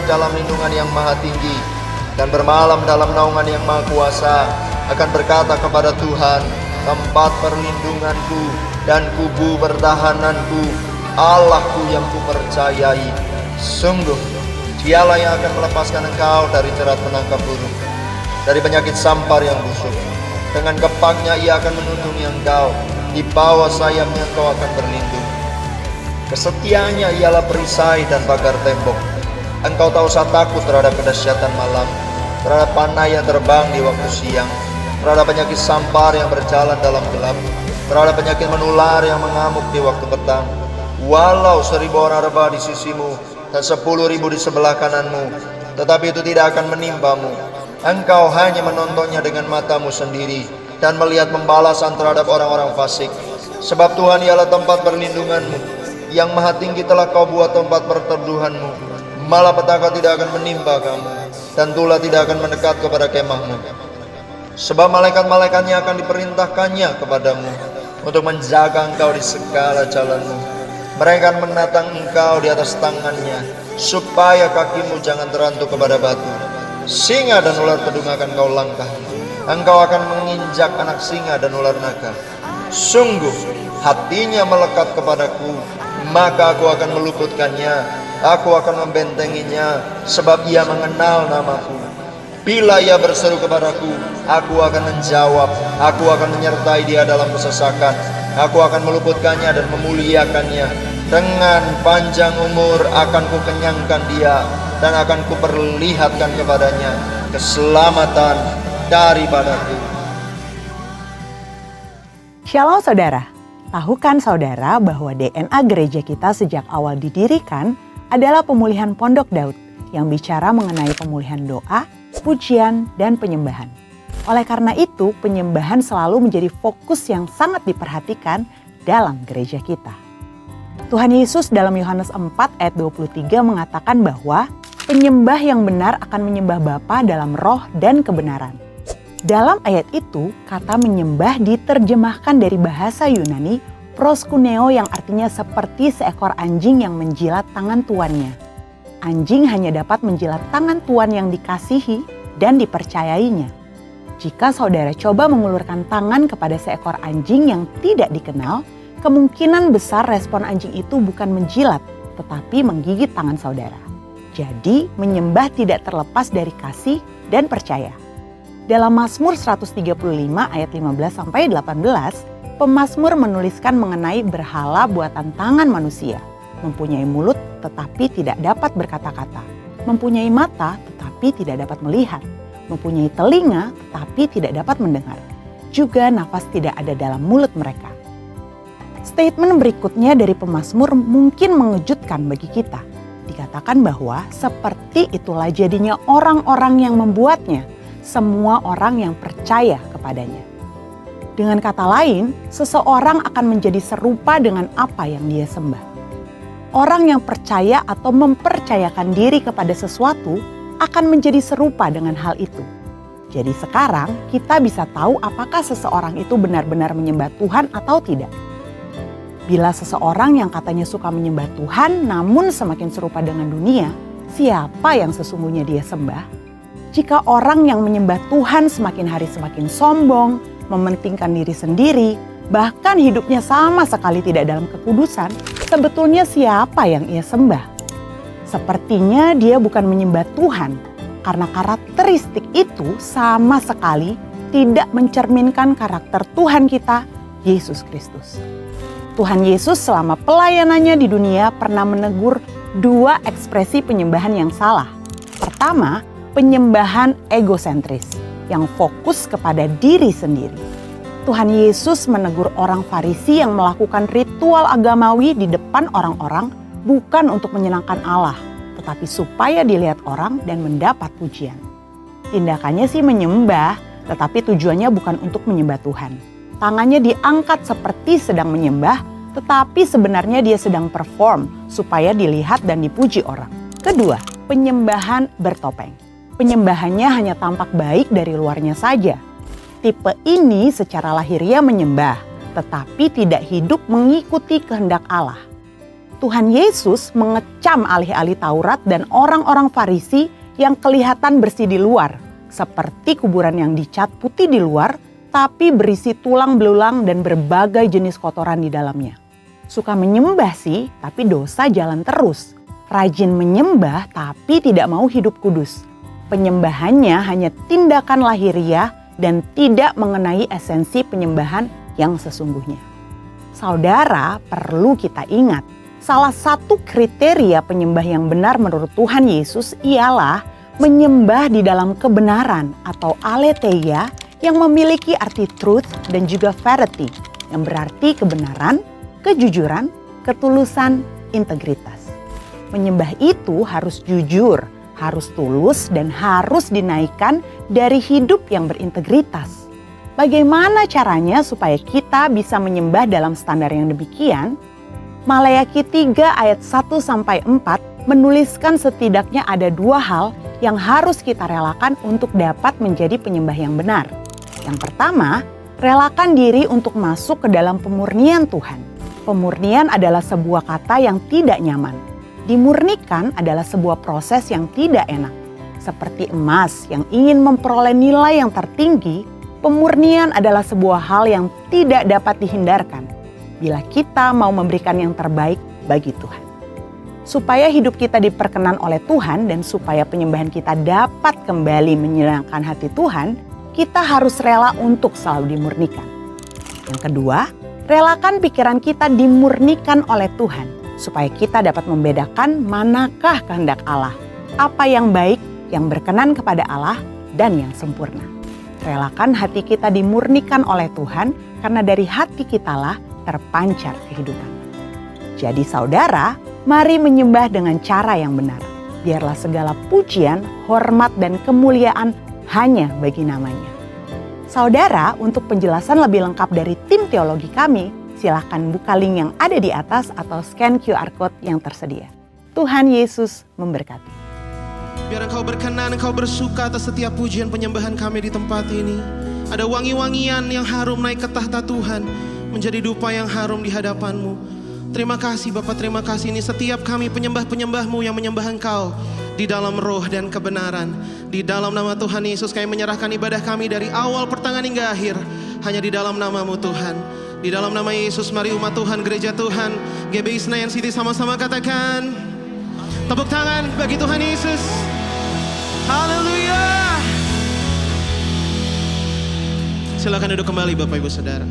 dalam lindungan yang maha tinggi dan bermalam dalam naungan yang maha kuasa, akan berkata kepada Tuhan, tempat perlindunganku dan kubu pertahananku, Allahku yang kupercayai. Sungguh, Dialah yang akan melepaskan engkau dari jerat penangkap burung, dari penyakit sampar yang busuk. Dengan kepangnya Ia akan melindungi engkau, di bawah sayapnya engkau akan berlindung. Kesetiaannya ialah perisai dan pagar tembok. Engkau tak usah takut terhadap kedahsyatan malam, terhadap panah yang terbang di waktu siang, terhadap penyakit sampar yang berjalan dalam gelap, terhadap penyakit menular yang mengamuk di waktu petang. Walau 1000 orang rebah di sisimu dan 10.000 di sebelah kananmu, tetapi itu tidak akan menimpamu. Engkau hanya menontonnya dengan matamu sendiri dan melihat pembalasan terhadap orang-orang fasik. Sebab Tuhan ialah tempat perlindunganmu, yang maha tinggi telah kau buat tempat perteduhanmu. Malapetaka tidak akan menimpa kamu, dan tulah tidak akan mendekat kepada kemahmu. Sebab malaikat-malaikatnya akan diperintahkannya kepadamu untuk menjaga engkau di segala jalanmu. Mereka akan menatang engkau di atas tangannya, supaya kakimu jangan terantuk kepada batu. Singa dan ular pedung akan kau langkahi. Engkau akan menginjak anak singa dan ular naga. Sungguh hatinya melekat kepadaku, maka aku akan meluputkannya. Aku akan membentenginya, sebab ia mengenal namaku. Bila ia berseru kepadaku, aku akan menjawab. Aku akan menyertai dia dalam kesesakan. Aku akan meluputkannya dan memuliakannya. Dengan panjang umur akan kukenyangkan dia, dan akan kuperlihatkan kepadanya keselamatan daripadaku. Shalom saudara, tahukan saudara bahwa DNA gereja kita sejak awal didirikan adalah pemulihan Pondok Daud yang bicara mengenai pemulihan doa, pujian, dan penyembahan. Oleh karena itu, penyembahan selalu menjadi fokus yang sangat diperhatikan dalam gereja kita. Tuhan Yesus dalam Yohanes 4 ayat 23 mengatakan bahwa penyembah yang benar akan menyembah Bapa dalam roh dan kebenaran. Dalam ayat itu, kata menyembah diterjemahkan dari bahasa Yunani proskuneo yang artinya seperti seekor anjing yang menjilat tangan tuannya. Anjing hanya dapat menjilat tangan tuan yang dikasihi dan dipercayainya. Jika saudara coba mengulurkan tangan kepada seekor anjing yang tidak dikenal, kemungkinan besar respon anjing itu bukan menjilat, tetapi menggigit tangan saudara. Jadi, menyembah tidak terlepas dari kasih dan percaya. Dalam Mazmur 135 ayat 15-18, pemazmur menuliskan mengenai berhala buatan tangan manusia, mempunyai mulut tetapi tidak dapat berkata-kata, mempunyai mata tetapi tidak dapat melihat, mempunyai telinga tetapi tidak dapat mendengar, juga nafas tidak ada dalam mulut mereka. Statement berikutnya dari pemazmur mungkin mengejutkan bagi kita. Dikatakan bahwa seperti itulah jadinya orang-orang yang membuatnya, semua orang yang percaya kepadanya. Dengan kata lain, seseorang akan menjadi serupa dengan apa yang dia sembah. Orang yang percaya atau mempercayakan diri kepada sesuatu akan menjadi serupa dengan hal itu. Jadi sekarang kita bisa tahu apakah seseorang itu benar-benar menyembah Tuhan atau tidak. Bila seseorang yang katanya suka menyembah Tuhan namun semakin serupa dengan dunia, siapa yang sesungguhnya dia sembah? Jika orang yang menyembah Tuhan semakin hari semakin sombong, mementingkan diri sendiri, bahkan hidupnya sama sekali tidak dalam kekudusan, sebetulnya siapa yang ia sembah? Sepertinya dia bukan menyembah Tuhan, karena karakteristik itu sama sekali tidak mencerminkan karakter Tuhan kita, Yesus Kristus. Tuhan Yesus selama pelayanannya di dunia pernah menegur 2 ekspresi penyembahan yang salah. Pertama, penyembahan egosentris yang fokus kepada diri sendiri. Tuhan Yesus menegur orang Farisi yang melakukan ritual agamawi di depan orang-orang bukan untuk menyenangkan Allah, tetapi supaya dilihat orang dan mendapat pujian. Tindakannya sih menyembah, tetapi tujuannya bukan untuk menyembah Tuhan. Tangannya diangkat seperti sedang menyembah, tetapi sebenarnya dia sedang perform supaya dilihat dan dipuji orang. Kedua, penyembahan bertopeng. Penyembahannya hanya tampak baik dari luarnya saja. Tipe ini secara lahiriah menyembah, tetapi tidak hidup mengikuti kehendak Allah. Tuhan Yesus mengecam alih-alih Taurat dan orang-orang Farisi yang kelihatan bersih di luar, seperti kuburan yang dicat putih di luar, tapi berisi tulang belulang dan berbagai jenis kotoran di dalamnya. Suka menyembah sih, tapi dosa jalan terus. Rajin menyembah, tapi tidak mau hidup kudus. Penyembahannya hanya tindakan lahiriah dan tidak mengenai esensi penyembahan yang sesungguhnya. Saudara, perlu kita ingat, salah satu kriteria penyembah yang benar menurut Tuhan Yesus ialah menyembah di dalam kebenaran atau aletheia yang memiliki arti truth dan juga verity yang berarti kebenaran, kejujuran, ketulusan, integritas. Menyembah itu harus jujur, harus tulus dan harus dinaikkan dari hidup yang berintegritas. Bagaimana caranya supaya kita bisa menyembah dalam standar yang demikian? Maleakhi 3 ayat 1-4 menuliskan setidaknya ada 2 hal yang harus kita relakan untuk dapat menjadi penyembah yang benar. Yang pertama, relakan diri untuk masuk ke dalam pemurnian Tuhan. Pemurnian adalah sebuah kata yang tidak nyaman. Dimurnikan adalah sebuah proses yang tidak enak. Seperti emas yang ingin memperoleh nilai yang tertinggi, pemurnian adalah sebuah hal yang tidak dapat dihindarkan bila kita mau memberikan yang terbaik bagi Tuhan. Supaya hidup kita diperkenan oleh Tuhan dan supaya penyembahan kita dapat kembali menyenangkan hati Tuhan, kita harus rela untuk selalu dimurnikan. Yang kedua, relakan pikiran kita dimurnikan oleh Tuhan, supaya kita dapat membedakan manakah kehendak Allah, apa yang baik, yang berkenan kepada Allah, dan yang sempurna. Relakan hati kita dimurnikan oleh Tuhan, karena dari hati kitalah terpancar kehidupan. Jadi saudara, mari menyembah dengan cara yang benar. Biarlah segala pujian, hormat, dan kemuliaan hanya bagi namanya. Saudara, untuk penjelasan lebih lengkap dari tim teologi kami, silakan buka link yang ada di atas atau scan QR Code yang tersedia. Tuhan Yesus memberkati. Biar Engkau berkenan, Engkau bersuka atas setiap pujian penyembahan kami di tempat ini. Ada wangi-wangian yang harum naik ke tahta Tuhan, menjadi dupa yang harum di hadapan-Mu. Terima kasih Bapa, terima kasih ini setiap kami penyembah-penyembah-Mu yang menyembah Engkau di dalam roh dan kebenaran. Di dalam nama Tuhan Yesus kami menyerahkan ibadah kami dari awal pertengahan hingga akhir hanya di dalam nama-Mu Tuhan. Di dalam nama Yesus mari umat Tuhan, gereja Tuhan, GBI Senayan City sama-sama katakan tepuk tangan bagi Tuhan Yesus. Haleluya. Silakan duduk kembali Bapak Ibu Saudara.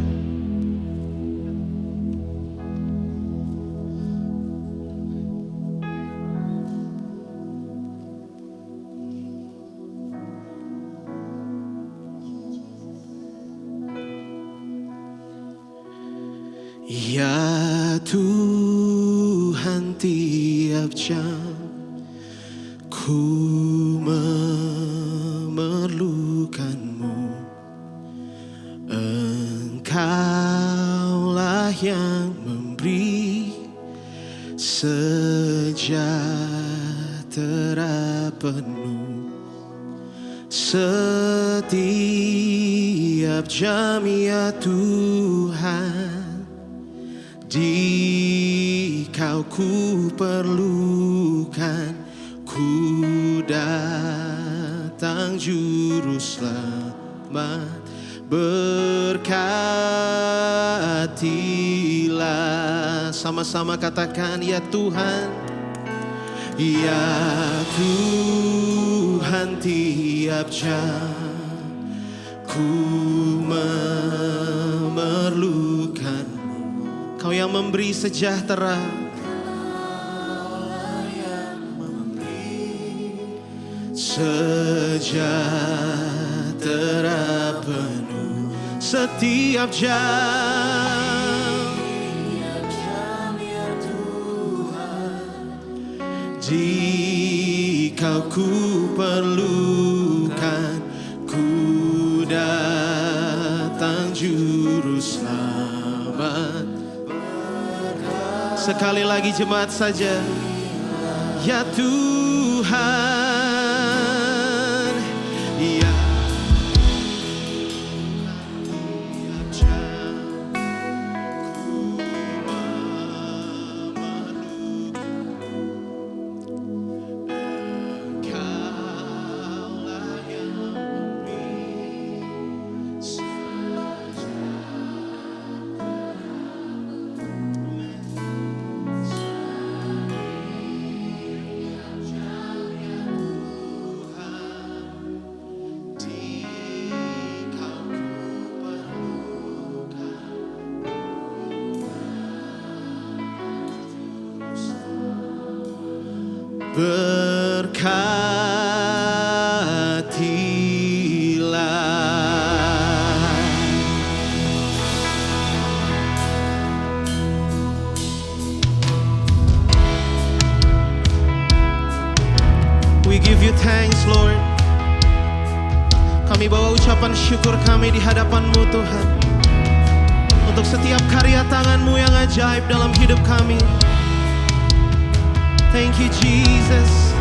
Ya Tuhan, tiap jam ku memerlukan-Mu. Engkaulah yang memberi sejahtera penuh setiap jam, ya Tuhan. Di Kau ku perlukan, ku datang juru selamat. Berkatilah, sama-sama katakan ya Tuhan. Ya Tuhan, tiap jam ku memerlukan. Kau yang memberi sejahtera, sejahtera penuh setiap jam, ya Tuhan. Jika ku perlukan, ku datang juru selamat. Sekali lagi jemaat saja, ya Tuhan, ya berkatilah. We give you thanks, Lord. Kami bawa ucapan syukur kami di hadapan-Mu, Tuhan, untuk setiap karya tangan-Mu yang ajaib dalam hidup kami. Thank you, Jesus.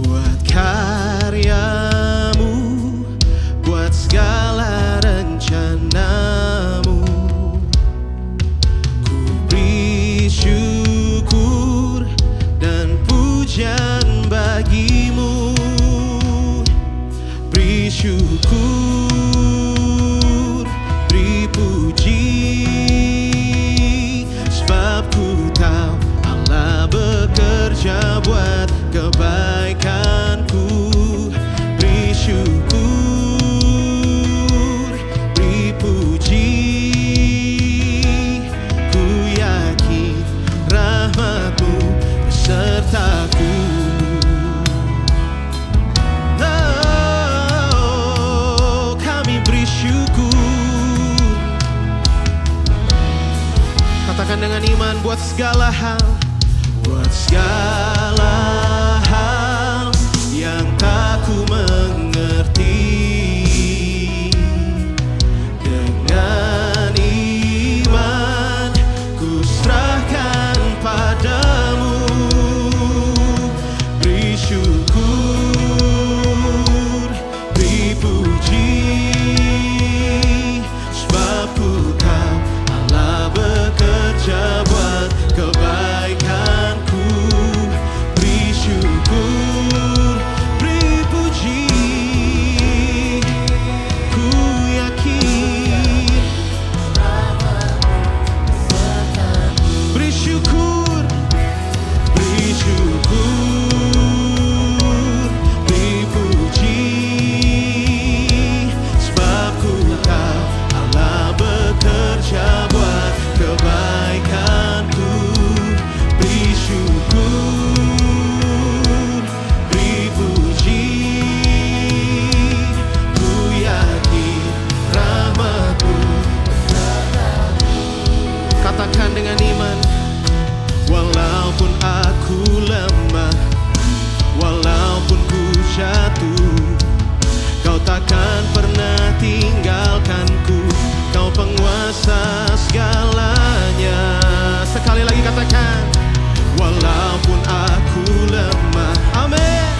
Buat karya-Mu, buat segala rencana-Mu, ku beri syukur dan pujian bagi-Mu. Beri syukur, beri puji, sebab ku tahu Allah bekerja buat kebaikanku. Beri syukur, beri puji, ku yakin rahmat-Mu besertaku. Oh, kami beri syukur. Katakan dengan iman, buat segala hal, buat segala hal yang tak ku mengerti, dengan iman ku serahkan padamu. Beri syukur, beri puji, sebab ku tahu Allah bekerja buat kebaikanku. Beri syukur, beri puji, ku yakin. Beri syukur, beri syukur, beri puji, sebab ku tahu Allah bekerja buat kebaikanku. Beri syukur, beri puji, ku yakin rahmat-Mu. Katakan dengan iman, walaupun aku lemah, walaupun ku jatuh, Kau takkan pernah tinggalkanku. Kau penguasa segalanya. Sekali lagi katakan, walaupun aku lemah, amin,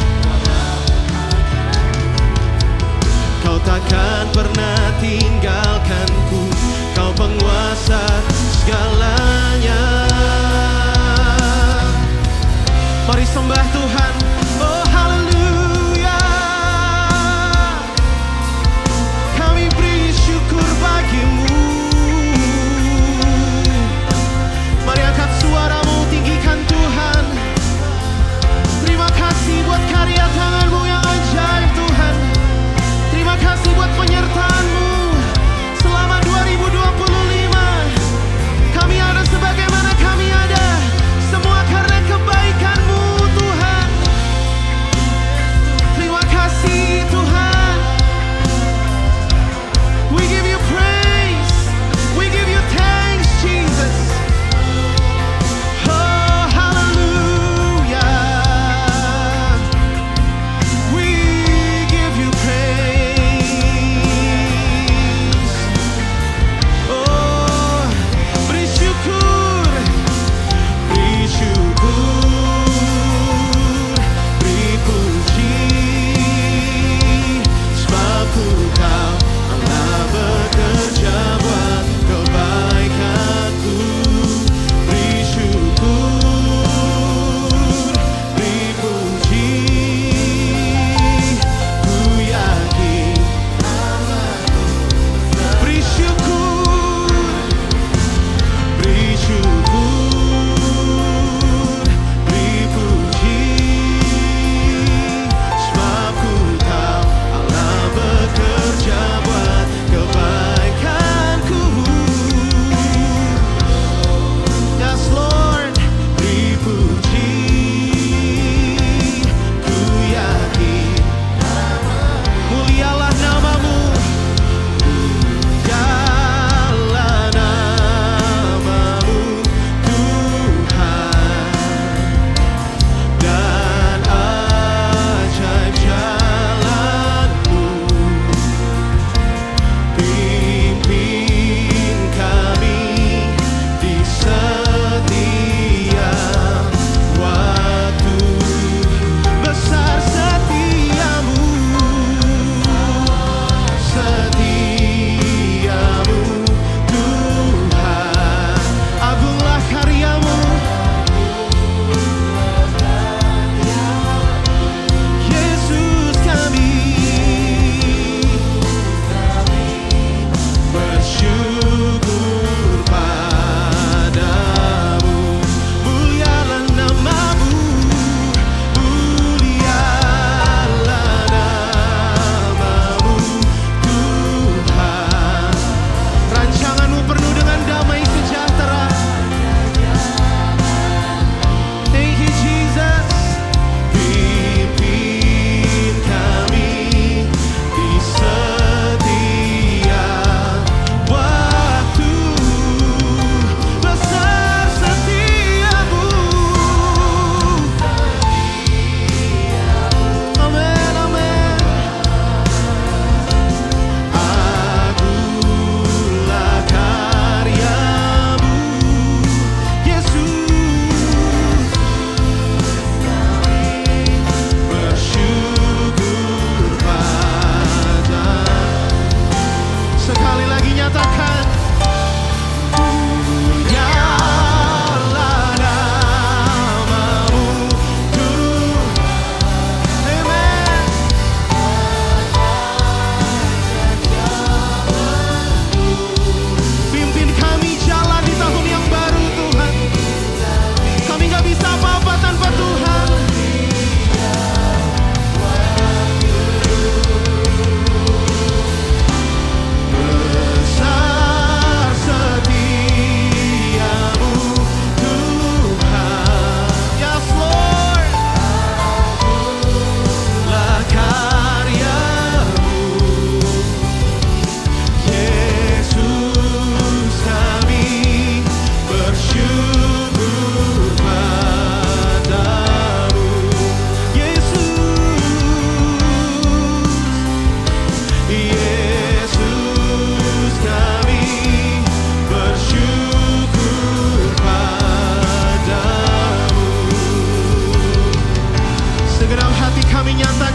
Kau takkan pernah tinggalkanku. Kau penguasa segalanya. Mari sembah Tuhan. Oh haleluya. Kami beri syukur bagi-Mu. Mari angkat suaramu, tinggikan Tuhan. Terima kasih buat karya tangan-Mu yang ajaib, Tuhan. Terima kasih buat penyertaan-Mu selama 2025. Kami ada sebagaimana kami ada, semua karena kebaikan-Mu, Tuhan.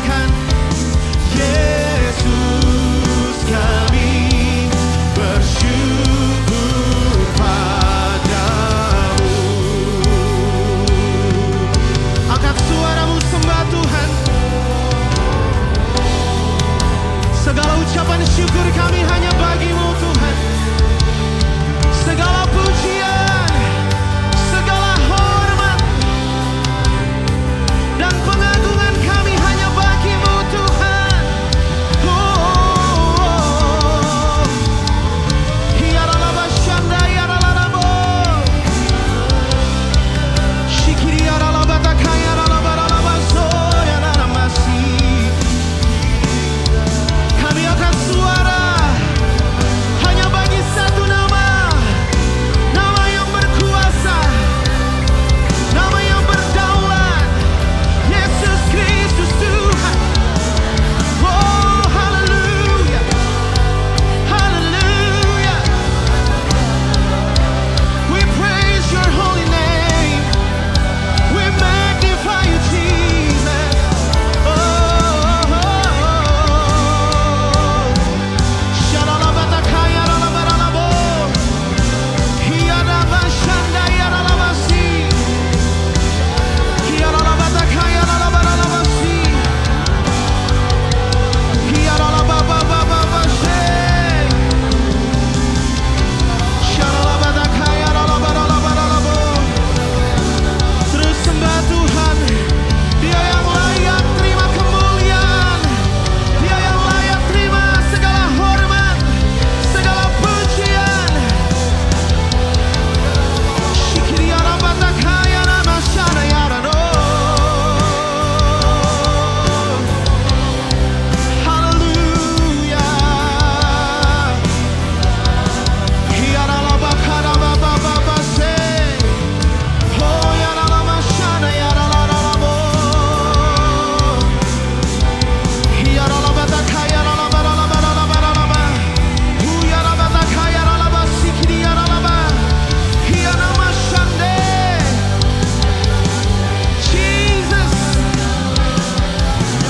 katakan, Yesus kami bersyukur padamu. Angkat suaramu sembah Tuhan. Segala ucapan syukur kami hanya bagimu Tuhan. Segala pujian, segala hormat dan pengagungan kami hanya bagimu Tuhan. Hiaralaba shanda yaralabo, shikiri yaralaba takaya yaralaba ralaba soya naramasi. Kami akan suara hanya bagi satu nama, nama yang berkuasa, nama yang berdaulat, Yesus Kristus Tuhan. Oh haleluya, haleluya. We praise your holy name, we magnify you Jesus. Shalalabatakaya ralabaralabo, hiarabashanda yaralabasi, hiaralabatakaya ralabaralabasi, hiaralababababashe, shalalabatakaya ralabaralabaralabo. Terus sembah Tuhan, Dia yang layak terima kemuliaan, Dia yang layak terima segala hormat, segala pujian. Shikiri arabatakaya ramashana yarano. Hallelujah. Hiaralabakarababababase. Oh yaralamashana yaralarabo. Hiaralabatakaya ralabaralabaralabaralaba. Huyarabatakaya ralabasikiri yaralaba. Hiyaramashande. Jesus,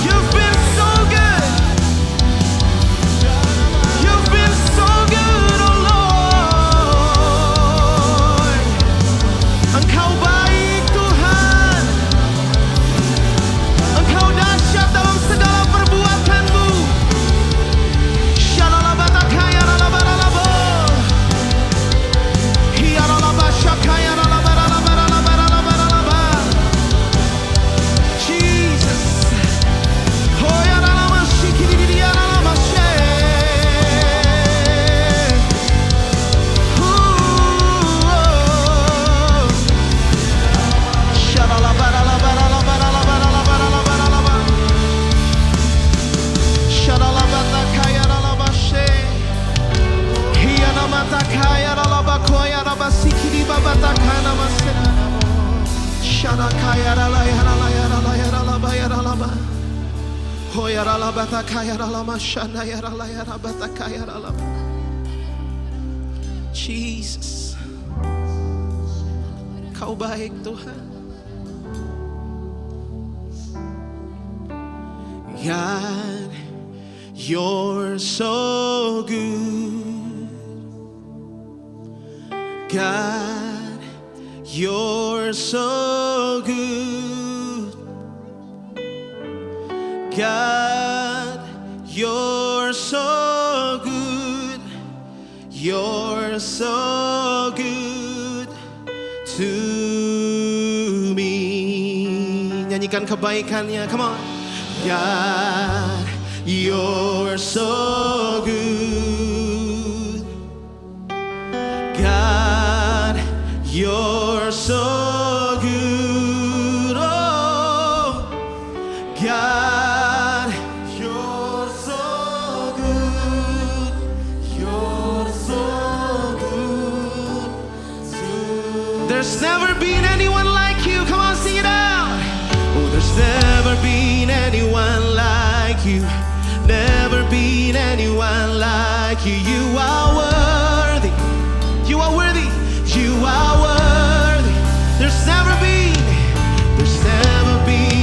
you've been so good. You've been so good, oh Lord. Engkau baik Tuhan. Engkau dahsyat dalam segala perbuatanmu. Shalalabatakaya ralabaralabo. Hiaralabashakaya ralabaralabaralabaralabaralaba. Jesus. Oh yaralamashikiririri yaralamashe. Ooh. Shalalabaralabaralabaralabaralabaralabaralaba. Shalalabatakaya ralabashe. Hiyanamatakaya ralabakoya rabasikiri babatakana masena. Sharakaya ralayaralabayaralabayaralaba. Hoyaralabatakaya ralamashana yaralayabatakaya ralaba. Jesus, Kau baik Tuhan. God, You're so good. God, You're so good. God, You're so good. You're so good to me. Nyanyikan kebaikannya, come on. God, You're so good. God, You're so good. Oh, God, You're so good. You're so good to There's never been anyone like you. Come on, sing it out. Oh, there's never been anyone like you. Never been anyone like you. You are worthy. You are worthy. You are worthy. There's never been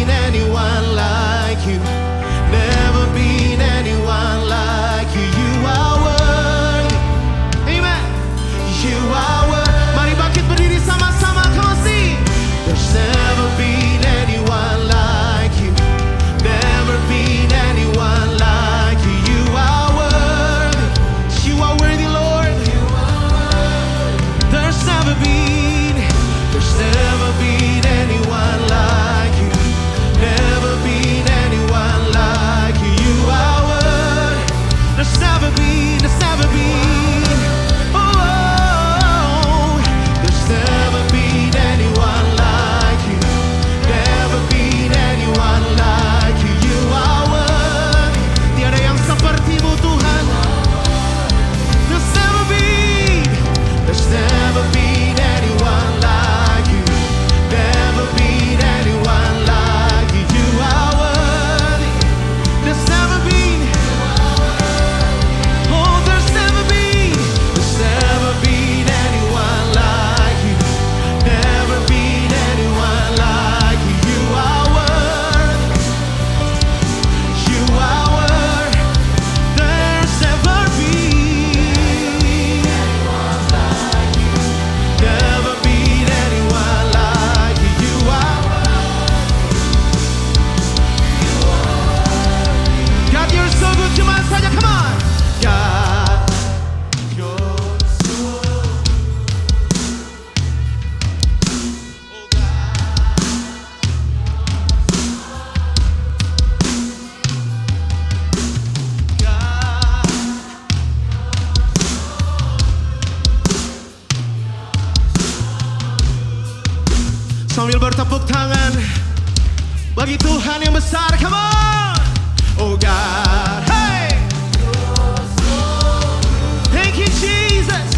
anyone like you. Sambil bertepuk tangan bagi Tuhan yang besar. Come on. Oh God, hey. Thank you Jesus.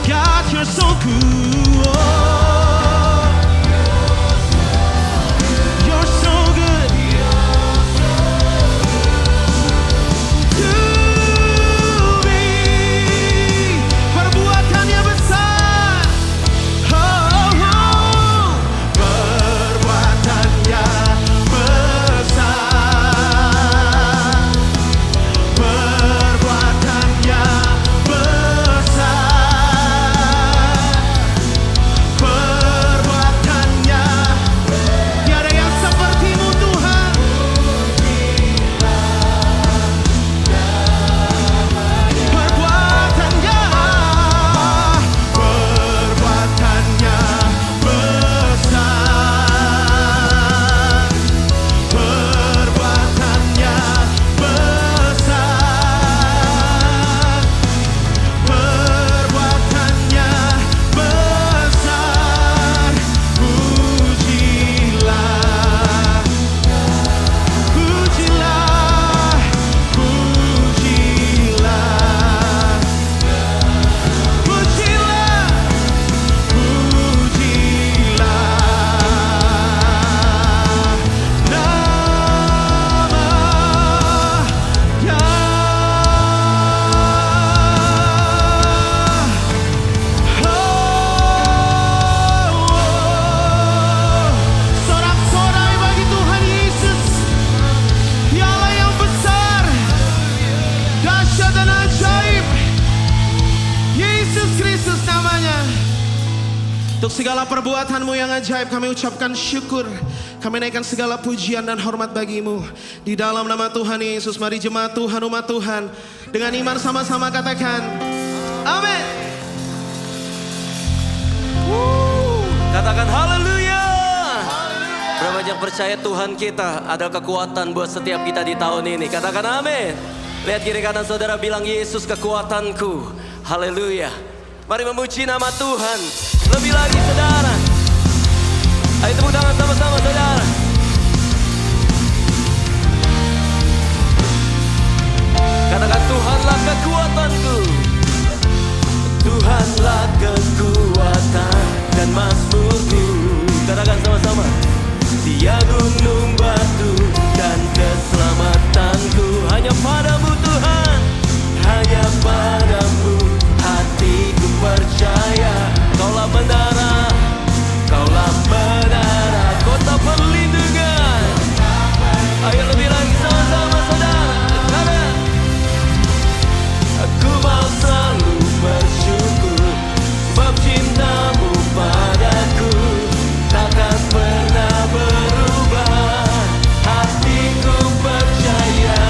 God, you're so good. You're so good. To me, perbuatannya besar. Oh, oh. Perbuatannya besar. Perbuatannya besar. Perbuatannya tiada yang sepertimu Tuhan. Perbuatannya besar. Perbuatannya besar. Perbuatannya besar. Pujilah, pujilah, pujilah, pujilah, sorak-sorai bagi Tuhan Yesus, Dialah yang besar, dahsyat dan ajaib. Yesus Kristus namanya. Untuk segala perbuatanmu yang ajaib kami ucapkan syukur. Kami naikkan segala pujian dan hormat bagimu. Di dalam nama Tuhan Yesus, mari jemaat Tuhan, umat Tuhan, dengan iman sama-sama katakan amin. Katakan haleluya. Berapa banyak percaya Tuhan kita ada kekuatan buat setiap kita di tahun ini. Katakan amin. Lihat kiri kanan saudara, bilang Yesus kekuatanku. Haleluya. Mari memuji nama Tuhan. Lebih lagi saudara. Ayo tepuk tangan sama-sama saudara. Katakan Tuhanlah kekuatanku. Tuhanlah kekuatan dan mazmurku. Katakan sama-sama. Dia gunung batu dan keselamatanku. Hanya padamu Tuhan, hanya padamu hatiku percaya. Kaulah menara, kaulah menara, kota perlindungan. Ayo lebih lagi sama-sama saudara. Katakan, aku mau selalu bersyukur, sebab cintamu padaku takkan pernah berubah. Hatiku percaya,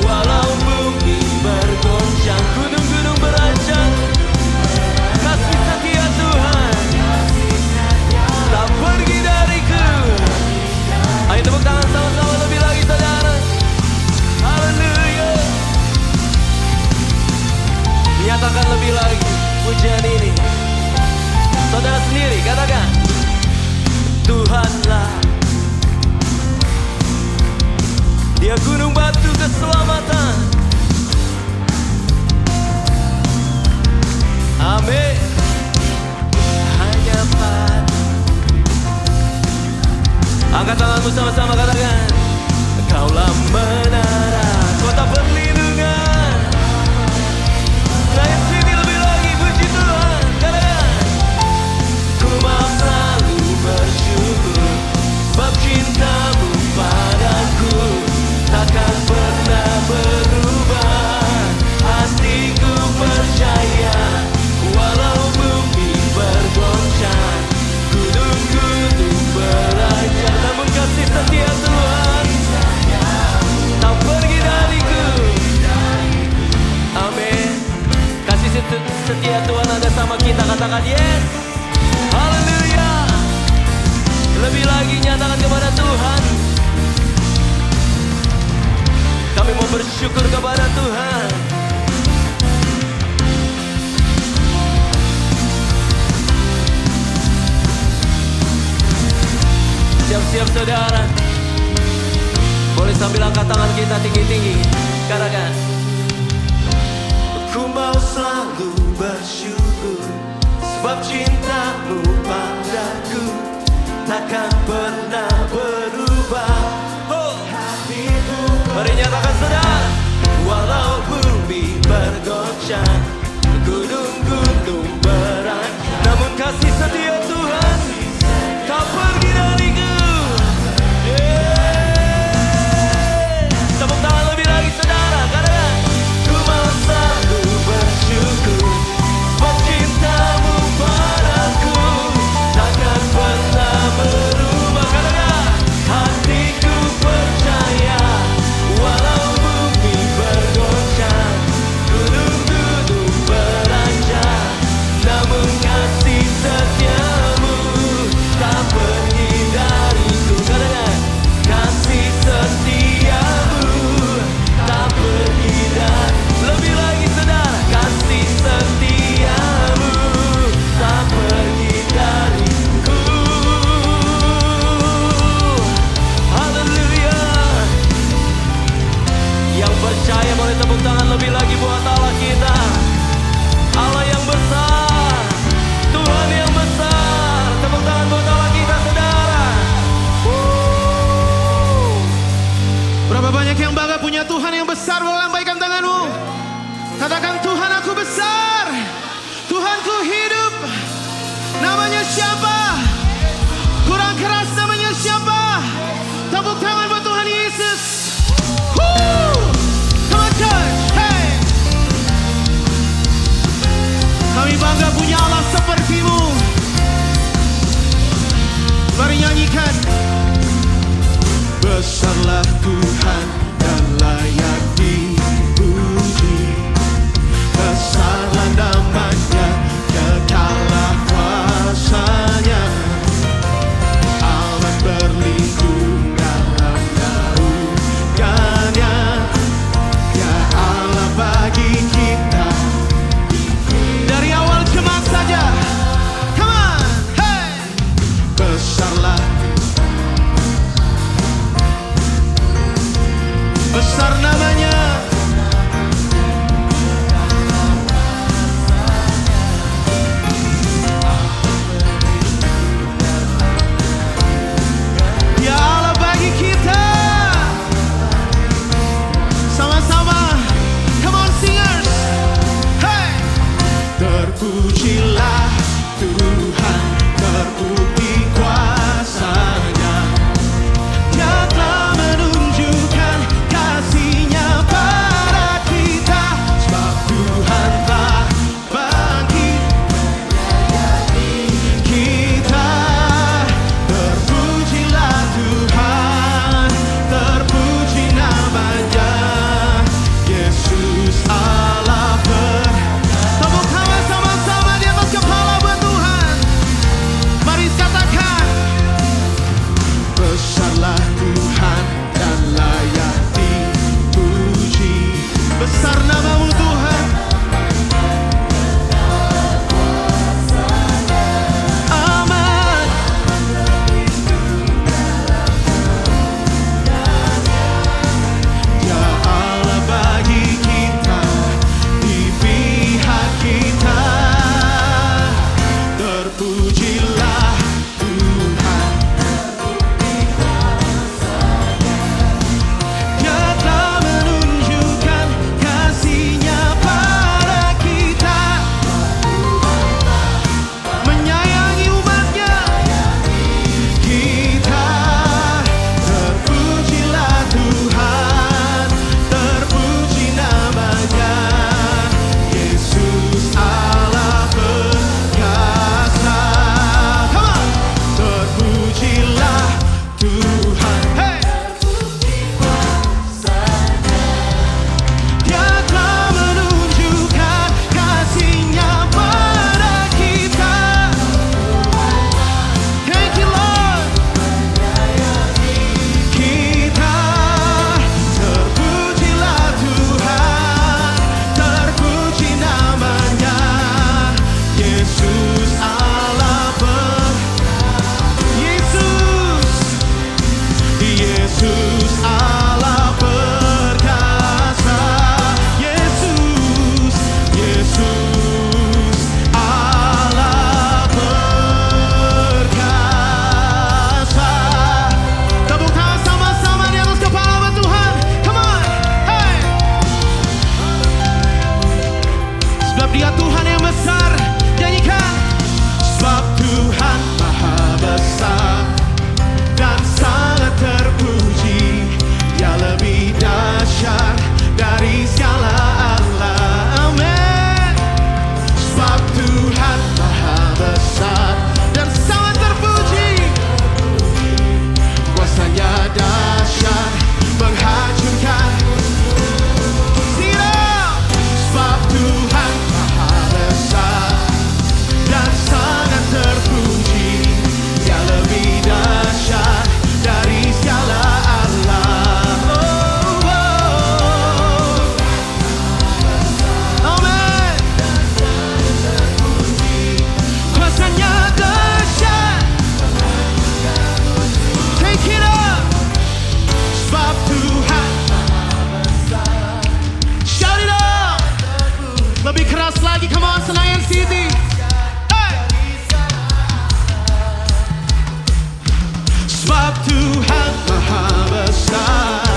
walau bumi bergoncang, gunung-gunung beranjak, kasih setia Tuhan tak pergi dariku. Ayo tepuk tangan sama-sama lebih lagi saudara. Haleluya. Nyatakan lebih lagi pujian ini. Saudara sendiri katakan, Tuhanlah, Dia gunung batu keselamatan. Amin. Hanya pada. Angkat tanganmu sama-sama katakan, Kaulah menara, kota perlindungan. Naik sini lebih lagi puji Tuhan. Katakan, ku mau selalu bersyukur, sebab cintamu padaku takkan pernah berubah. Hatiku percaya, walau bumi bergoncang, gunung-gunung beranjak, namun kasih setia Tuhan tak pergi dariku. Amin. Kasih setia Tuhan ada sama kita. Katakan yes. Haleluya. Lebih lagi nyatakan kepada Tuhan, kami mau bersyukur kepada Tuhan. saudara. Boleh sambil angkat tangan kita tinggi-tinggi. Katakan, ku mau selalu bersyukur, sebab cintamu padaku takkan pernah berubah. Mari nyatakan saudara. Walau bumi bergoncang, gunung-gunung berancang, namun kasih setia Tuhan tak pergi dariku. Tepuk tangan lebih lagi saudara. Katakan, ku mau selalu bersyukur, sebab cintamu padaku takkan pernah berubah. Katakan, hatiku percaya, walau bumi bergoncang, gunung-gunung berancang, namun kasih setiamu tak pergi dariku. Katakan, kasih setiamu tak pergi dari. Lebih lagi saudara, kasih setiamu tak pergi dariku. Haleluya. Yang percaya boleh tepuk tangan lebih lagi buat Allah kita. Allah yang besar, Tuhan yang besar. Tepuk tangan buat Allah kita saudara. Berapa banyak yang bangga punya Tuhan yang besar? Boleh lambaikan tanganmu. Katakan, Tuhan aku besar, Tuhanku hidup. Namanya siapa? Kurang keras, namanya siapa? Tepuk tangan buat Tuhan Yesus. Come on church, hey. Kami bangga punya Allah sepertimu. Mari nyanyikan. Besarlah Tuhan dan layak dipuji, besarlah namanya, kekallah kuasanya. Allah berlindung dalam naungannya, ya Allah bagi kita. Dari awal jemaat saja, come on, hey. Besarlah, besar namanya. Ya Allah bagi kita. Sama-sama, come on singers, hey. Terpujilah Tuhan, terbukti kuasanya, Dia telah menunjukkan kasih-Nya pada kita, sebab Tuhan telah bangkit kita. Terpujilah Tuhan, terpuji namanya, Yesus Allah Tepuk tangan sama-sama di atas kepala buat Tuhan. Sebab Dia Tuhan yang besar. Nyanyikan. Sebab Tuhan maha besar dan sangat terpuji. Dia lebih dahsyat dari segala Allah. Amin. Sebab Tuhan maha besar dan sangat terpuji. Kuasanya dahsyat menghancurkan. Sebab Tuhan maha besar dan sangat terpuji. Dia lebih dahsyat dari segala Allah. Oh, oh. Amen. Kuasanya dahsyat. Take it up. Sebab Tuhan shout it up. Lebih keras lagi, come on Senayan City. Hey. Sebab Tuhan maha besar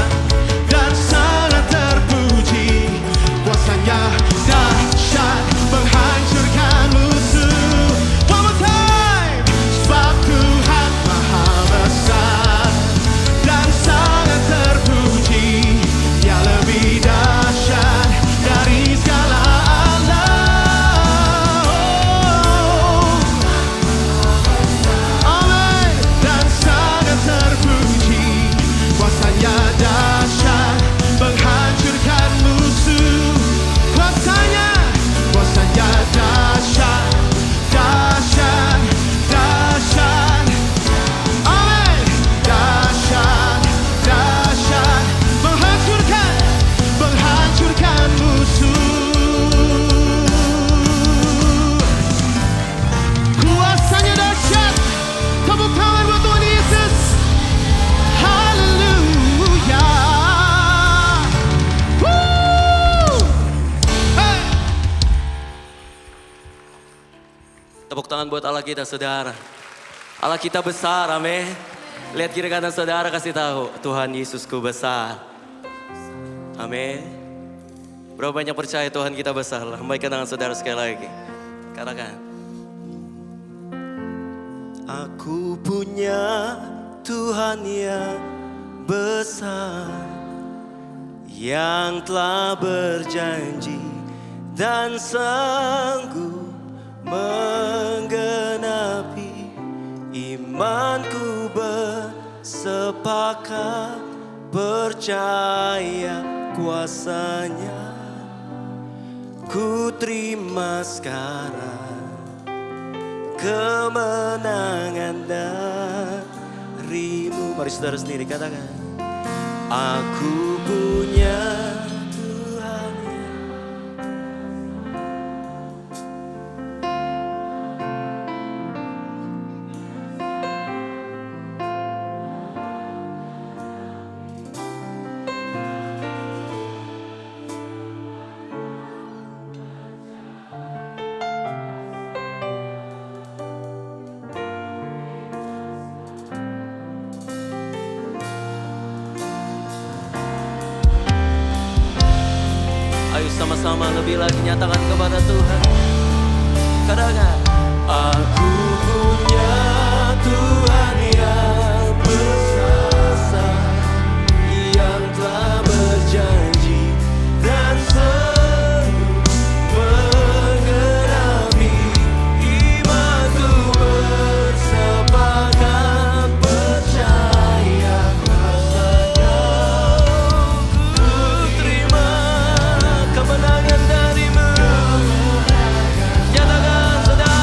dan sangat terpuji. Kuasanya dahsyat menghancurkan musuh. One more time. Sebab Tuhan maha besar dan sangat terpuji. Dia lebih dahsyat dari segala Allah. Amin. Dan sangat terpuji. Kuasanya dahsyat menghancurkan musuh. Kuasanya dahsyat, dahsyat, dahsyat. Amin. Dahsyat, dahsyat menghancurkan musuh. Kuasanya dahsyat. Tepuk tangan buat Tuhan Yesus. Haleluya. Woo! Hey. Tepuk tangan buat Allah kita, saudara. Allah kita besar, amin. Lihat kiri kanan saudara, kasih tahu, Tuhan Yesusku besar. Amin. Berapa banyak percaya Tuhan kita besar? Lambaikan tangan saudara sekali lagi. Katakan. Aku punya Tuhan yang besar, yang telah berjanji dan sanggup menggenapi. Imanku bersepakat percaya kuasanya. Ku terima sekarang kemenangan darimu. Mari saudara sendiri katakan. Aku punya Tuhan yang Ayo sama-sama lebih lagi nyatakan kepada Tuhan. Katakan, aku punya Tuhan yang besar, yang telah berjanji dan sanggup menggenapi. Imanku bersepakat percaya kuasanya. Ku terima kemenangan darimu. Nyatakan saudara.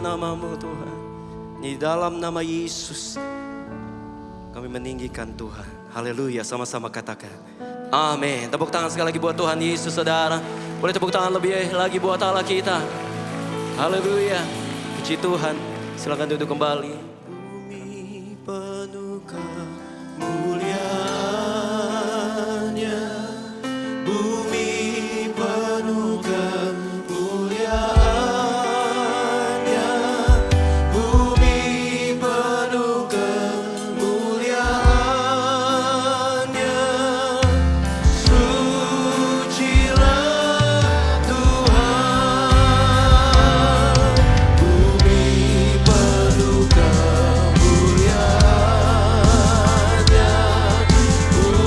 menyembah nama-Mu Tuhan. Di dalam nama Yesus kami meninggikan Tuhan. Haleluya, sama-sama katakan amin. Tepuk tangan sekali lagi buat Tuhan Yesus, saudara. Boleh tepuk tangan lebih lagi buat Allah kita. Haleluya, puji Tuhan. Silakan duduk kembali. Bumi penuh kemuliaan-Nya, bumi penuh kemuliaan-Nya, bumi penuh kemuliaan-Nya. Sucilah Tuhan, bumi penuh kemuliaan-Nya, bumi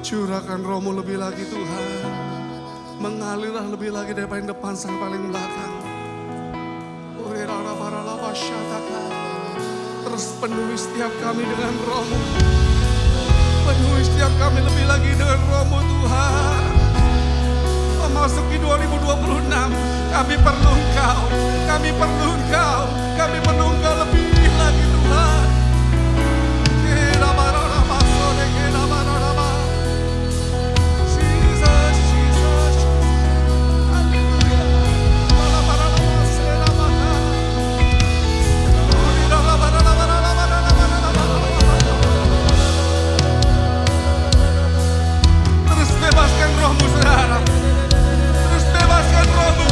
Curahkan rohmu lebih lagi Tuhan. Mengalirlah lebih lagi dari paling depan sampai paling belakang. Terus penuhi setiap kami dengan rohmu. Penuhi setiap kami lebih lagi dengan rohmu Tuhan. Memasuki 2026, kami perlu Engkau. Kami perlu Engkau. Kami perlu Engkau lebih lagi Tuhan. Terus bebaskan rohmu saudara. Terus bebaskan rohmu.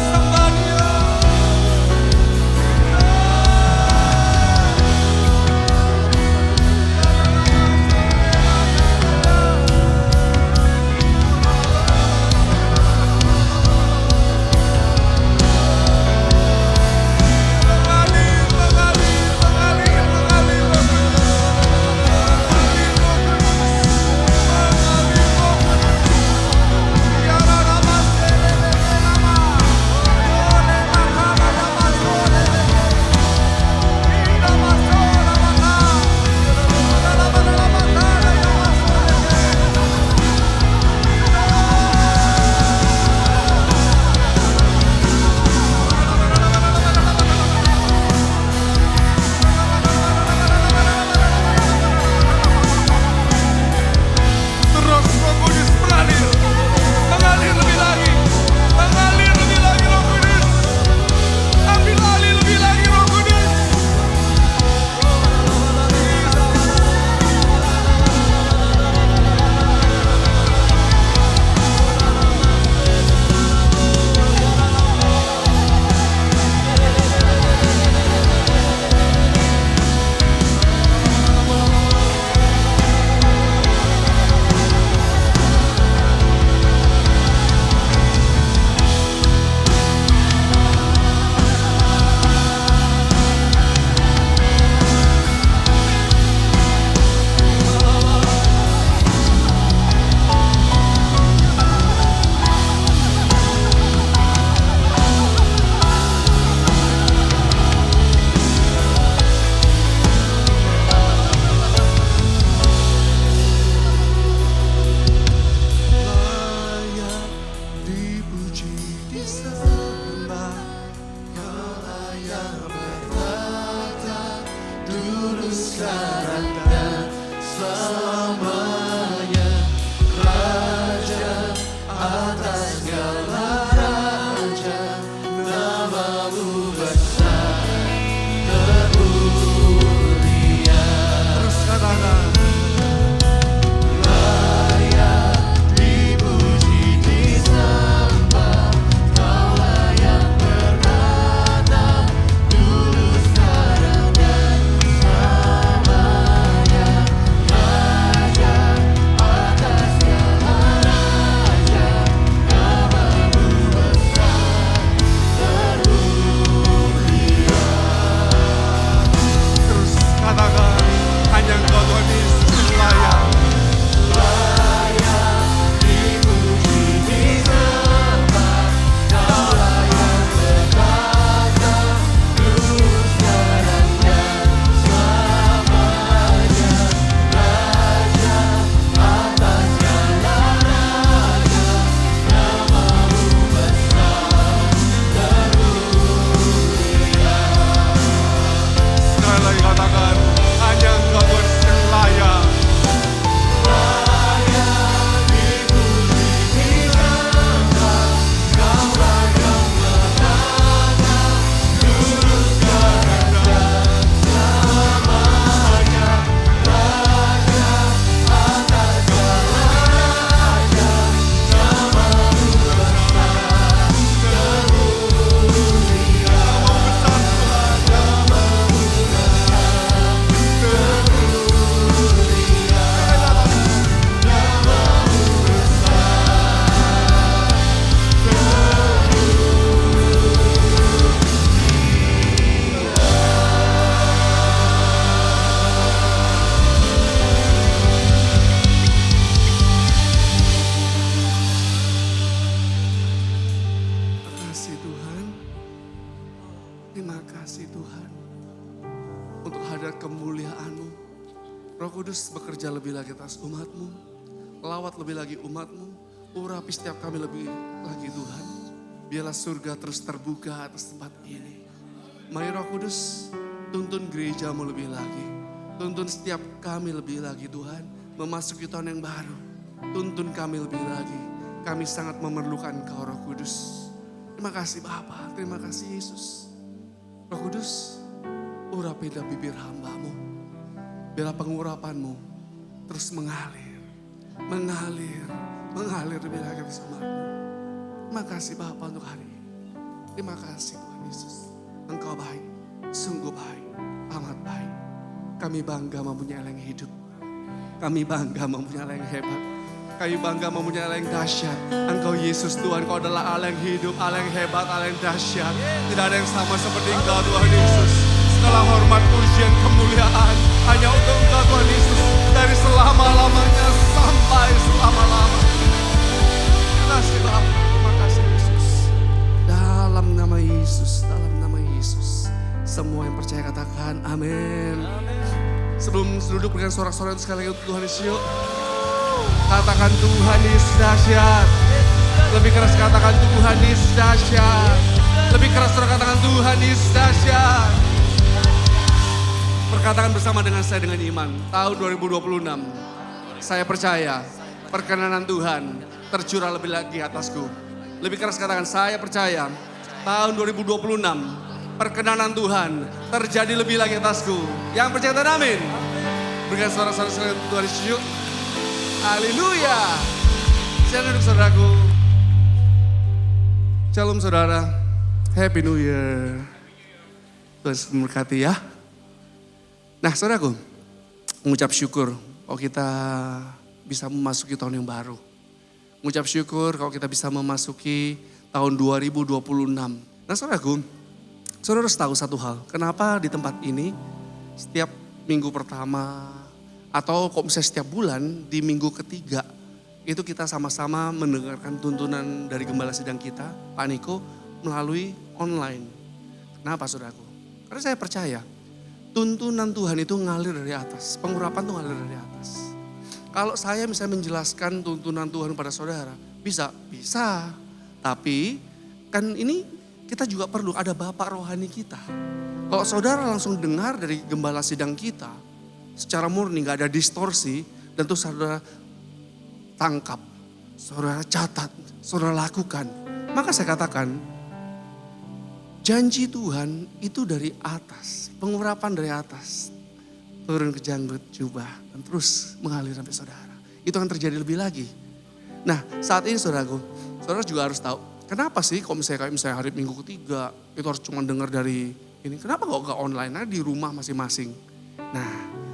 Sembah Dia. Roh Kudus bekerja lebih lagi atas umat-Mu. Lawat lebih lagi umat-Mu. Urapi setiap kami lebih lagi Tuhan. Biarlah surga terus terbuka atas tempat ini. Mari Roh Kudus, tuntun gereja-Mu lebih lagi. Tuntun setiap kami lebih lagi Tuhan. Memasuki tahun yang baru. Tuntun kami lebih lagi. Kami sangat memerlukan Engkau Roh Kudus. Terima kasih Bapa, terima kasih Yesus. Roh Kudus, urapilah bibir hamba-Mu. Biarlah pengurapan-Mu terus mengalir lebih lagi bersama-Mu. Terima kasih Bapa untuk hari ini. Terima kasih Tuhan Yesus. Engkau baik, sungguh baik, amat baik. Kami bangga mempunyai Allah yang hidup. Kami bangga mempunyai Allah yang hebat. Kami bangga mempunyai Allah yang dahsyat. Engkau Yesus Tuhan, Kau adalah Allah yang hidup, Allah yang hebat, Allah yang dahsyat. Tidak ada yang sama seperti Engkau Tuhan Yesus. Segala hormat, pujian, kemuliaan hanya untuk Engkau Tuhan Yesus. Dari selama-lamanya sampai selama-lamanya. Terima kasih Bapa, terima kasih Yesus. Dalam nama Yesus, dalam nama Yesus. Semua yang percaya katakan amin. Sebelum duduk dengan sorak-sorai sekali lagi untuk Tuhan Yesus yuk. Katakan Tuhan Yesus dahsyat. Lebih keras katakan Tuhan Yesus dahsyat. Lebih keras katakan Tuhan Yesus dahsyat. Perkatakan bersama dengan saya dengan iman. Tahun 2026. Saya percaya perkenanan Tuhan tercurah lebih lagi atasku. Lebih keras katakan saya percaya tahun 2026 perkenanan Tuhan terjadi lebih lagi atasku. Yang percaya dan amin. Berikan suara-suara Tuhan Yesus yuk. Haleluya. Selamat duduk saudaraku. Shalom saudara. Happy New Year. Tuhan memberkati ya. Nah saudaraku, mengucap syukur kalau kita bisa memasuki tahun yang baru. Mengucap syukur kalau kita bisa memasuki tahun 2026. Nah saudaraku, saudara harus tahu satu hal. Kenapa di tempat ini setiap minggu pertama atau kok misalnya setiap bulan di minggu ketiga itu kita sama-sama mendengarkan tuntunan dari Gembala Sidang kita, Pak Niko, melalui online. Kenapa saudaraku? Karena saya percaya tuntunan Tuhan itu ngalir dari atas, pengurapan itu ngalir dari atas. Kalau saya misalnya menjelaskan tuntunan Tuhan pada saudara, bisa. Tapi kan ini kita juga perlu ada Bapak rohani kita. Kalau saudara langsung dengar dari Gembala Sidang kita, secara murni, gak ada distorsi, dan tuh saudara tangkap, saudara catat, saudara lakukan. Maka saya katakan, janji Tuhan itu dari atas, pengurapan dari atas. Turun ke janggut, jubah, dan terus mengalir sampai saudara. Itu akan terjadi lebih lagi. Nah saat ini saudaraku, saudara juga harus tahu, kenapa sih kalau misalnya hari minggu ketiga, itu harus cuma dengar dari ini. Kenapa kok gak online aja di rumah masing-masing? Nah,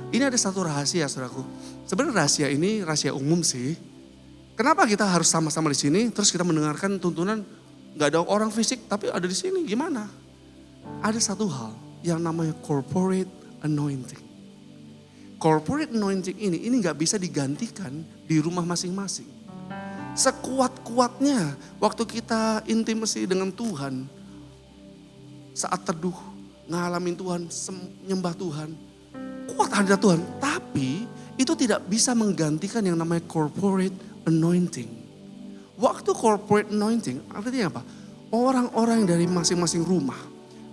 ini ada satu rahasia saudaraku. Sebenarnya rahasia ini rahasia umum sih. Kenapa kita harus sama-sama di sini terus kita mendengarkan tuntunan gak ada orang fisik tapi ada di sini gimana? Ada satu hal yang namanya corporate anointing. Corporate anointing ini gak bisa digantikan di rumah masing-masing. Sekuat-kuatnya waktu kita intimasi dengan Tuhan, saat teduh, ngalamin Tuhan, nyembah Tuhan, kuat hadirat Tuhan, tapi itu tidak bisa menggantikan yang namanya corporate anointing. Waktu corporate anointing artinya apa? Orang-orang dari masing-masing rumah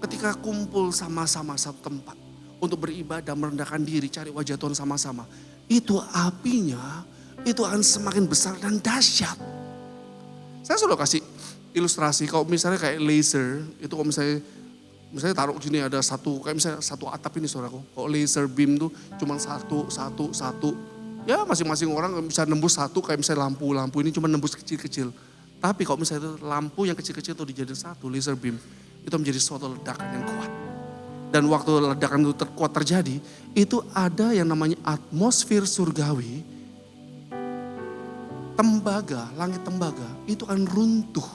ketika kumpul sama-sama satu tempat untuk beribadah, merendahkan diri, cari wajah Tuhan sama-sama, itu apinya itu akan semakin besar dan dahsyat. Saya selalu kasih ilustrasi, kalau misalnya kayak laser, itu kalau misalnya taruh sini ada satu, kayak misalnya satu atap ini saudaraku. Kalau laser beam tuh cuma satu. Ya masing-masing orang bisa nembus satu, kayak misalnya lampu ini cuma nembus kecil-kecil. Tapi kalau misalnya itu lampu yang kecil-kecil itu dijadiin satu laser beam, itu menjadi suatu ledakan yang kuat. Dan waktu ledakan itu kuat terjadi, itu ada yang namanya atmosfer surgawi, langit tembaga, itu akan runtuh.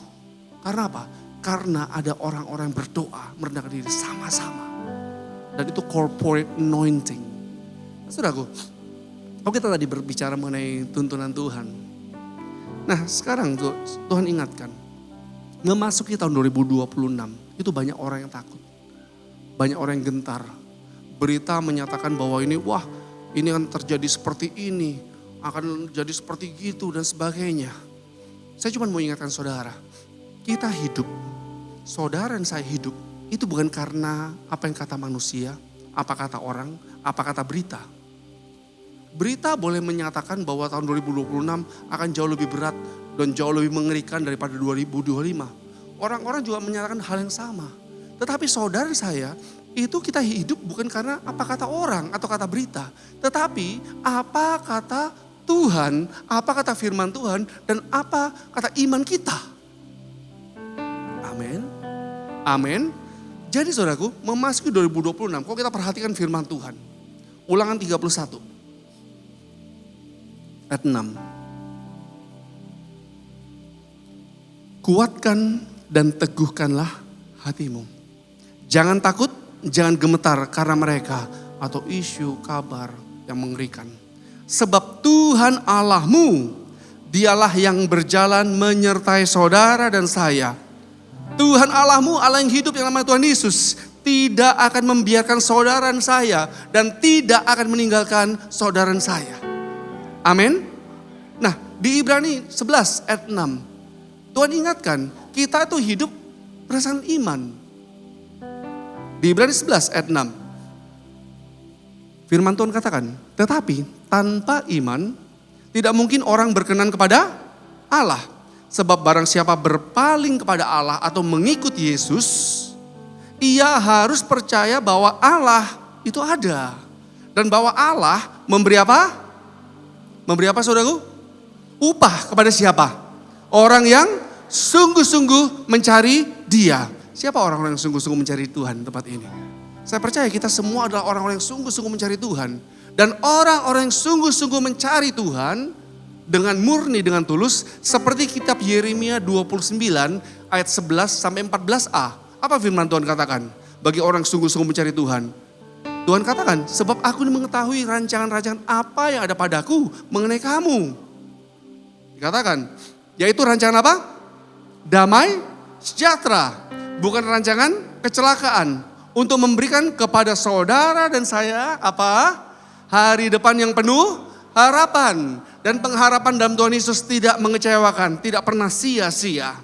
Karena apa? Karena ada orang-orang yang berdoa, merendahkan diri sama-sama. Dan itu corporate anointing. Saudaraku, kalau kita tadi berbicara mengenai tuntunan Tuhan. Nah sekarang Tuhan ingatkan, memasuki tahun 2026 itu banyak orang yang takut. Banyak orang yang gentar. Berita menyatakan bahwa ini ini akan terjadi seperti ini, akan jadi seperti gitu dan sebagainya. Saya cuma mau ingatkan saudara, kita hidup, saudara dan saya hidup, itu bukan karena apa yang kata manusia, apa kata orang, apa kata berita. Berita boleh menyatakan bahwa tahun 2026 akan jauh lebih berat dan jauh lebih mengerikan daripada 2025. Orang-orang juga menyatakan hal yang sama. Tetapi saudara saya, itu kita hidup bukan karena apa kata orang atau kata berita. Tetapi apa kata Tuhan, apa kata firman Tuhan, dan apa kata iman kita. Amin. Amin. Jadi saudaraku, memasuki 2026, kalau kita perhatikan firman Tuhan. Ulangan 31. Ayat 6. Kuatkan dan teguhkanlah hatimu. Jangan takut, jangan gemetar karena mereka atau isu kabar yang mengerikan. Sebab Tuhan Allahmu, dialah yang berjalan menyertai saudara dan saya. Tuhan Allahmu, Allah yang hidup yang namanya Tuhan Yesus, tidak akan membiarkan saudara dan saya dan tidak akan meninggalkan saudara dan saya. Amin. Nah, di Ibrani 11 ayat 6, Tuhan ingatkan kita itu hidup berdasarkan iman. Di Ibrani 11 ayat 6, firman Tuhan katakan, tetapi tanpa iman tidak mungkin orang berkenan kepada Allah. Sebab barang siapa berpaling kepada Allah atau mengikut Yesus, ia harus percaya bahwa Allah itu ada. Dan bahwa Allah memberi apa? Memberi apa saudaraku? Upah kepada siapa? Orang yang sungguh-sungguh mencari Dia. Siapa orang-orang yang sungguh-sungguh mencari Tuhan di tempat ini? Saya percaya kita semua adalah orang-orang yang sungguh-sungguh mencari Tuhan. Dan orang-orang yang sungguh-sungguh mencari Tuhan dengan murni, dengan tulus. Seperti kitab Yeremia 29 ayat 11 sampai 14a. Apa firman Tuhan katakan? Bagi orang yang sungguh-sungguh mencari Tuhan. Tuhan katakan, sebab aku mengetahui rancangan-rancangan apa yang ada padaku mengenai kamu. Dikatakan, yaitu rancangan apa? Damai, sejahtera. Bukan rancangan kecelakaan. Untuk memberikan kepada saudara dan saya apa? Hari depan yang penuh harapan. Dan pengharapan dalam Tuhan Yesus tidak mengecewakan, tidak pernah sia-sia.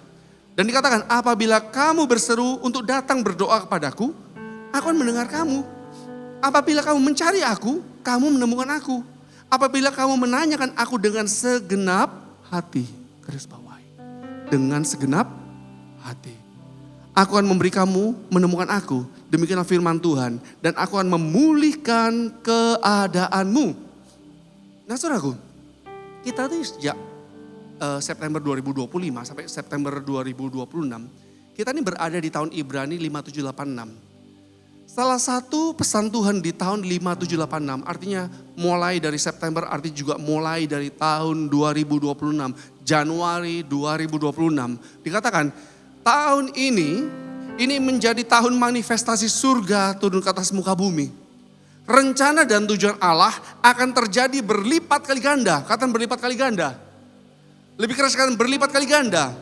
Dan dikatakan, apabila kamu berseru untuk datang berdoa kepadaku, aku akan mendengar kamu. Apabila kamu mencari aku, kamu menemukan aku. Apabila kamu menanyakan aku dengan segenap hati. Garis bawahi. Dengan segenap hati. Aku akan memberi kamu menemukan aku. Demikianlah firman Tuhan. Dan aku akan memulihkan keadaanmu. Nah saudaraku, kita tuh sejak September 2025 sampai September 2026. Kita ini berada di tahun Ibrani 5786. Salah satu pesan Tuhan di tahun 5786 artinya mulai dari September, artinya juga mulai dari tahun 2026, Januari 2026. Dikatakan tahun ini menjadi tahun manifestasi surga turun ke atas muka bumi. Rencana dan tujuan Allah akan terjadi berlipat kali ganda. Katakan berlipat kali ganda. Lebih keras katakan berlipat kali ganda.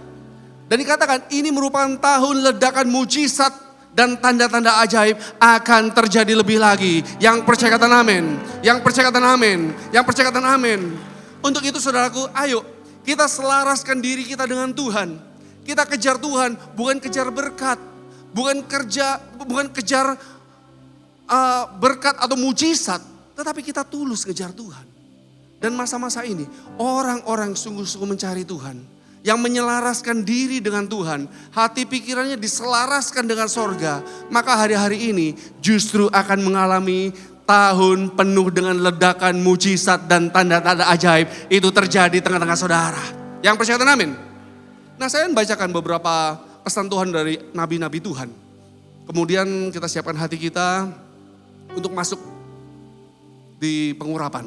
Dan dikatakan ini merupakan tahun ledakan mujizat dan tanda-tanda ajaib akan terjadi lebih lagi. Yang percaya katakan amin. Yang percaya katakan amin. Yang percaya katakan amin. Untuk itu saudaraku, ayo kita selaraskan diri kita dengan Tuhan. Kita kejar Tuhan, bukan kejar berkat. Bukan kejar berkat atau mujizat. Tetapi kita tulus kejar Tuhan. Dan masa-masa ini orang-orang sungguh-sungguh mencari Tuhan. Yang menyelaraskan diri dengan Tuhan. Hati pikirannya diselaraskan dengan sorga. Maka hari-hari ini justru akan mengalami tahun penuh dengan ledakan mujizat dan tanda-tanda ajaib. Itu terjadi di tengah-tengah saudara. Yang percaya amin. Nah saya membacakan beberapa pesan Tuhan dari nabi-nabi Tuhan. Kemudian kita siapkan hati kita untuk masuk di pengurapan.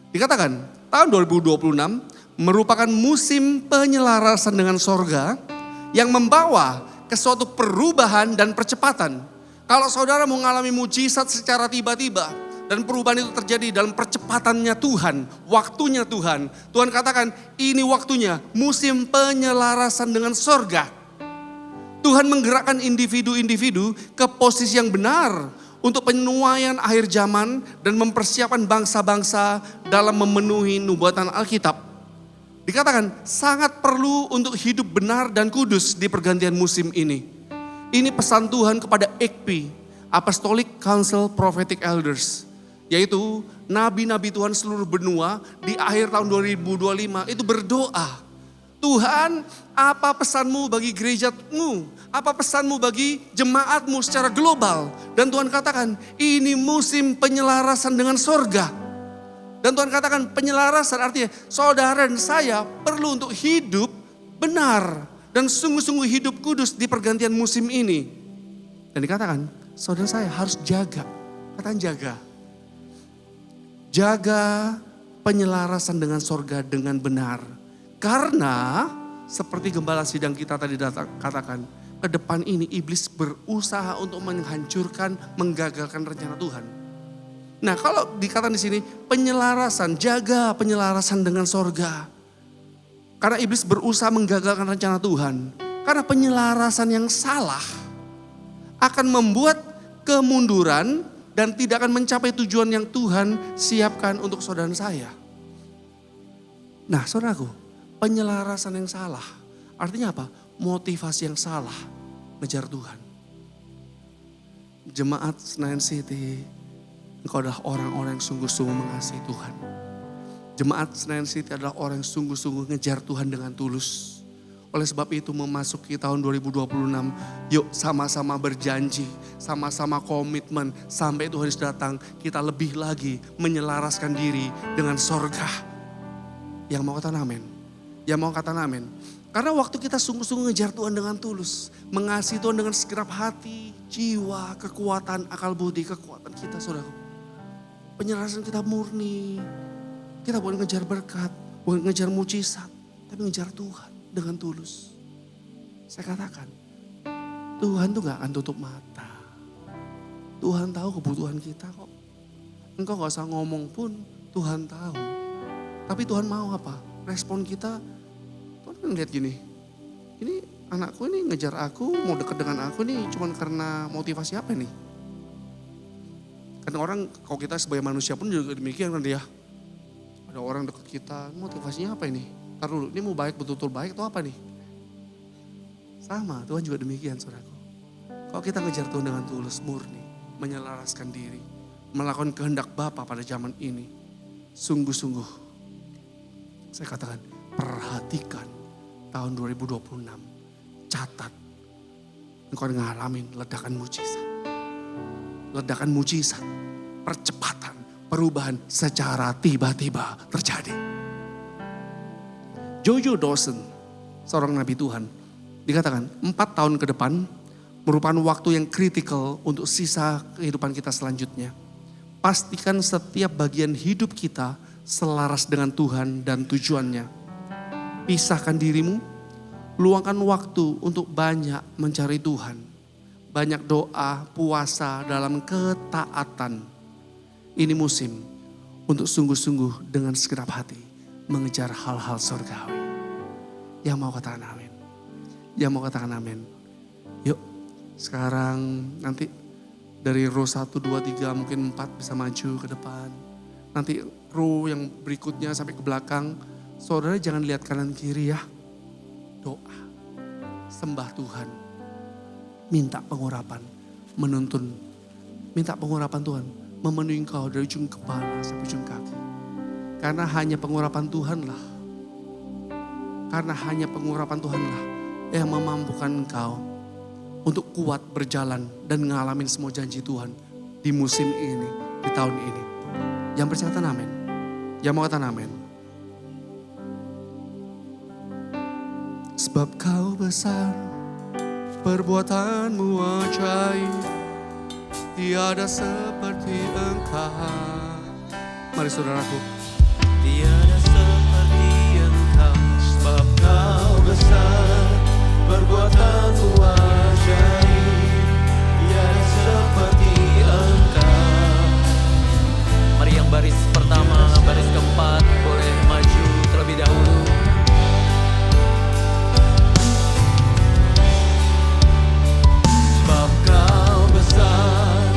Dikatakan tahun 2026 merupakan musim penyelarasan dengan sorga yang membawa ke suatu perubahan dan percepatan. Kalau saudara mengalami mujizat secara tiba-tiba dan perubahan itu terjadi dalam percepatannya Tuhan, waktunya Tuhan. Tuhan katakan ini waktunya musim penyelarasan dengan sorga. Tuhan menggerakkan individu-individu ke posisi yang benar untuk penuaian akhir zaman dan mempersiapkan bangsa-bangsa dalam memenuhi nubuatan Alkitab. Dikatakan sangat perlu untuk hidup benar dan kudus di pergantian musim ini. Ini pesan Tuhan kepada ACP, Apostolic Council Prophetic Elders, yaitu nabi-nabi Tuhan seluruh benua di akhir tahun 2025 itu berdoa. Tuhan, apa pesanmu bagi gerejamu? Apa pesanmu bagi jemaatmu secara global? Dan Tuhan katakan, ini musim penyelarasan dengan sorga. Dan Tuhan katakan penyelarasan artinya saudara dan saya perlu untuk hidup benar dan sungguh-sungguh hidup kudus di pergantian musim ini. Dan dikatakan saudara saya harus jaga. Katakan jaga. Jaga penyelarasan dengan sorga dengan benar. Karena seperti gembala sidang kita tadi katakan, ke depan ini iblis berusaha untuk menghancurkan, menggagalkan rencana Tuhan. Nah, kalau dikatakan di sini penyelarasan, jaga penyelarasan dengan sorga. Karena iblis berusaha menggagalkan rencana Tuhan. Karena penyelarasan yang salah akan membuat kemunduran dan tidak akan mencapai tujuan yang Tuhan siapkan untuk saudara saya. Nah, saudaraku, penyelarasan yang salah artinya apa? Motivasi yang salah ngejar Tuhan. Jemaat Senayan City, engkau adalah orang-orang yang sungguh-sungguh mengasihi Tuhan. Jemaat Senayan City adalah orang yang sungguh-sungguh ngejar Tuhan dengan tulus. Oleh sebab itu memasuki tahun 2026, yuk sama-sama berjanji, sama-sama komitmen sampai Tuhan Yesus datang, kita lebih lagi menyelaraskan diri dengan sorga. Yang mau katakan amin? Yang mau katakan amin? Karena waktu kita sungguh-sungguh ngejar Tuhan dengan tulus, mengasihi Tuhan dengan segenap hati, jiwa, kekuatan, akal budi, kekuatan kita saudara. Penyelarasan kita murni. Kita bukan ngejar berkat, bukan ngejar mujizat, tapi ngejar Tuhan dengan tulus. Saya katakan, Tuhan tuh gak akan tutup mata. Tuhan tahu kebutuhan kita kok. Engkau gak usah ngomong pun Tuhan tahu. Tapi Tuhan mau apa? Respon kita, Tuhan kan lihat gini. Ini anakku ini ngejar aku, mau deket dengan aku nih cuman karena motivasi apa nih? Kan orang, kalau kita sebagai manusia pun juga demikian kan dia. Ada orang deket kita, motivasinya apa ini? Ntar dulu, ini mau baik, betul-betul baik atau apa nih? Sama, Tuhan juga demikian saudaraku. Kalau kita ngejar Tuhan dengan tulus, murni, menyelaraskan diri, melakukan kehendak Bapa pada zaman ini, sungguh-sungguh, saya katakan, perhatikan tahun 2026, catat, engkau ngalamin ledakan mujizat. Ledakan mujizat, percepatan, perubahan secara tiba-tiba terjadi. Jojo Dawson, seorang nabi Tuhan, dikatakan 4 tahun ke depan merupakan waktu yang kritikal untuk sisa kehidupan kita selanjutnya. Pastikan setiap bagian hidup kita selaras dengan Tuhan dan tujuannya. Pisahkan dirimu, luangkan waktu untuk banyak mencari Tuhan. Banyak doa, puasa dalam ketaatan. Ini musim untuk sungguh-sungguh dengan segenap hati mengejar hal-hal surgawi. Yang mau katakan amin? Yang mau katakan amin? Yuk sekarang nanti dari row 1, 2, 3 mungkin 4 bisa maju ke depan. Nanti row yang berikutnya sampai ke belakang. Saudara jangan lihat kanan kiri ya. Doa, sembah Tuhan. Minta pengurapan, menuntun. Minta pengurapan Tuhan, memenuhi engkau dari ujung kepala sampai ujung kaki. Karena hanya pengurapan Tuhanlah. Karena hanya pengurapan Tuhanlah yang memampukan engkau untuk kuat berjalan dan ngalamin semua janji Tuhan di musim ini, di tahun ini. Yang percaya katakan amin. Yang mau katakan amin. Sebab kau besar, perbuatanmu ajaib, tiada seperti engkau. Mari saudaraku. Tiada seperti engkau, sebab kau besar, perbuatanmu ajaib, tiada seperti engkau. Mari yang baris pertama, baris keempat boleh maju terlebih dahulu. Sebab kau besar,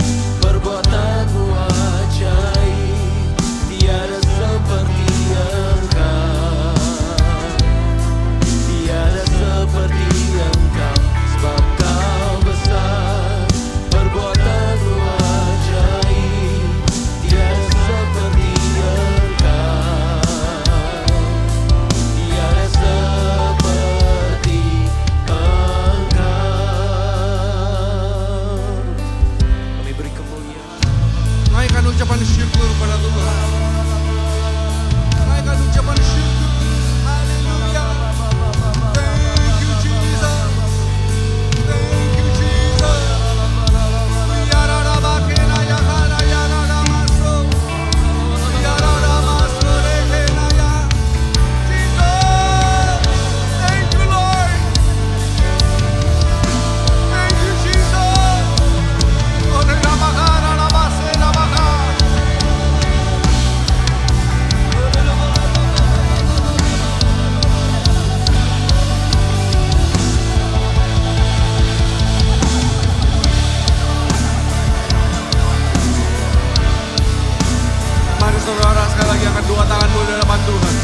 Saudara sekali lagi angkat dua tanganmu di hadapan Tuhan.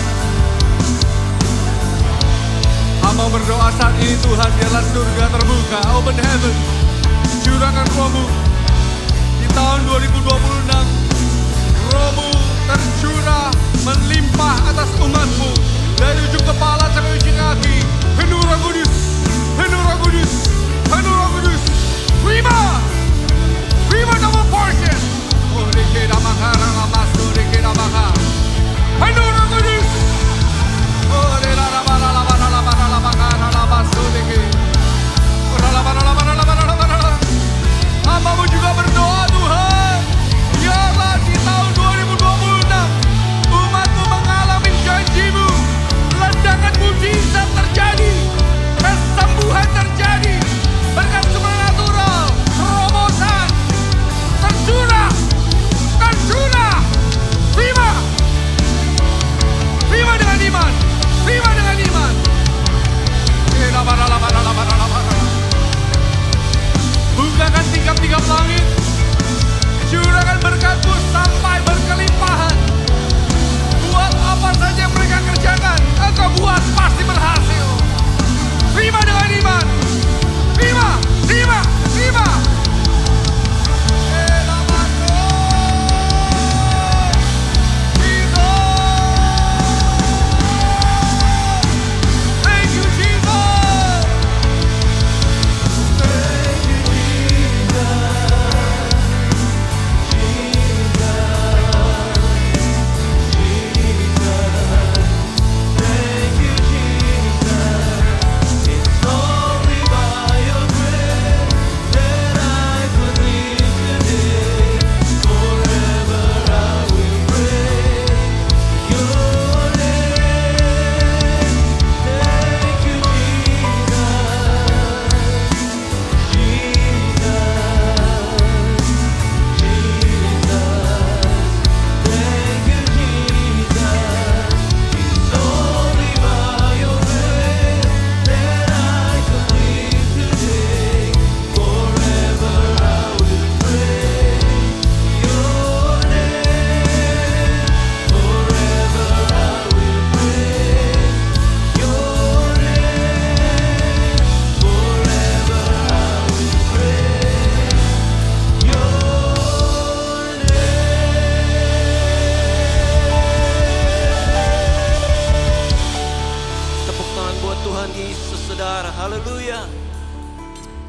Hamba berdoa saat ini Tuhan, biarlah surga terbuka, open heaven. Curahkan Roh-Mu di tahun 2026. Roh-Mu tercurah melimpah atas umat-Mu dari ujung kepala sampai ujung kaki. Penuh Roh Kudus, penuh Roh Kudus, penuh Roh Kudus. Terima double portion. Oh, dikira makara lamasu, dikira makara. Penuh Roh Kudus. Oh, dikira makara lamasu, dikira. Hamba-Mu juga berdoa Tuhan, biarlah di tahun 2026 umat-Mu mengalami janji-Mu. Ledakan mujizat terjadi, kesembuhan terjadi, berkat supernatural, terobosan tercurah. Terima dengan iman, terima dengan iman. Bukakan tingkap-tingkap langit, curahkan berkat-Mu sampai berkelimpahan. Buat apa saja yang mereka kerjakan, Engkau buat pasti berhasil. Terima dengan iman, terima. Thank you, Jesus.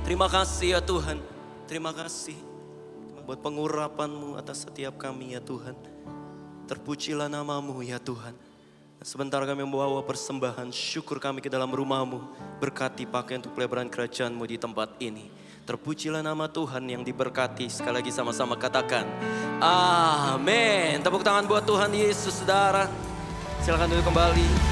Terima kasih ya Tuhan, terima kasih buat pengurapan-Mu atas setiap kami ya Tuhan. Terpujilah nama-Mu ya Tuhan. Sebentar kami membawa persembahan syukur kami ke dalam rumah-Mu. Berkati pakai untuk pelebaran kerajaan-Mu di tempat ini. Terpujilah nama Tuhan yang diberkati. Sekali lagi sama-sama katakan amin. Tepuk tangan buat Tuhan Yesus saudara. Silakan duduk kembali.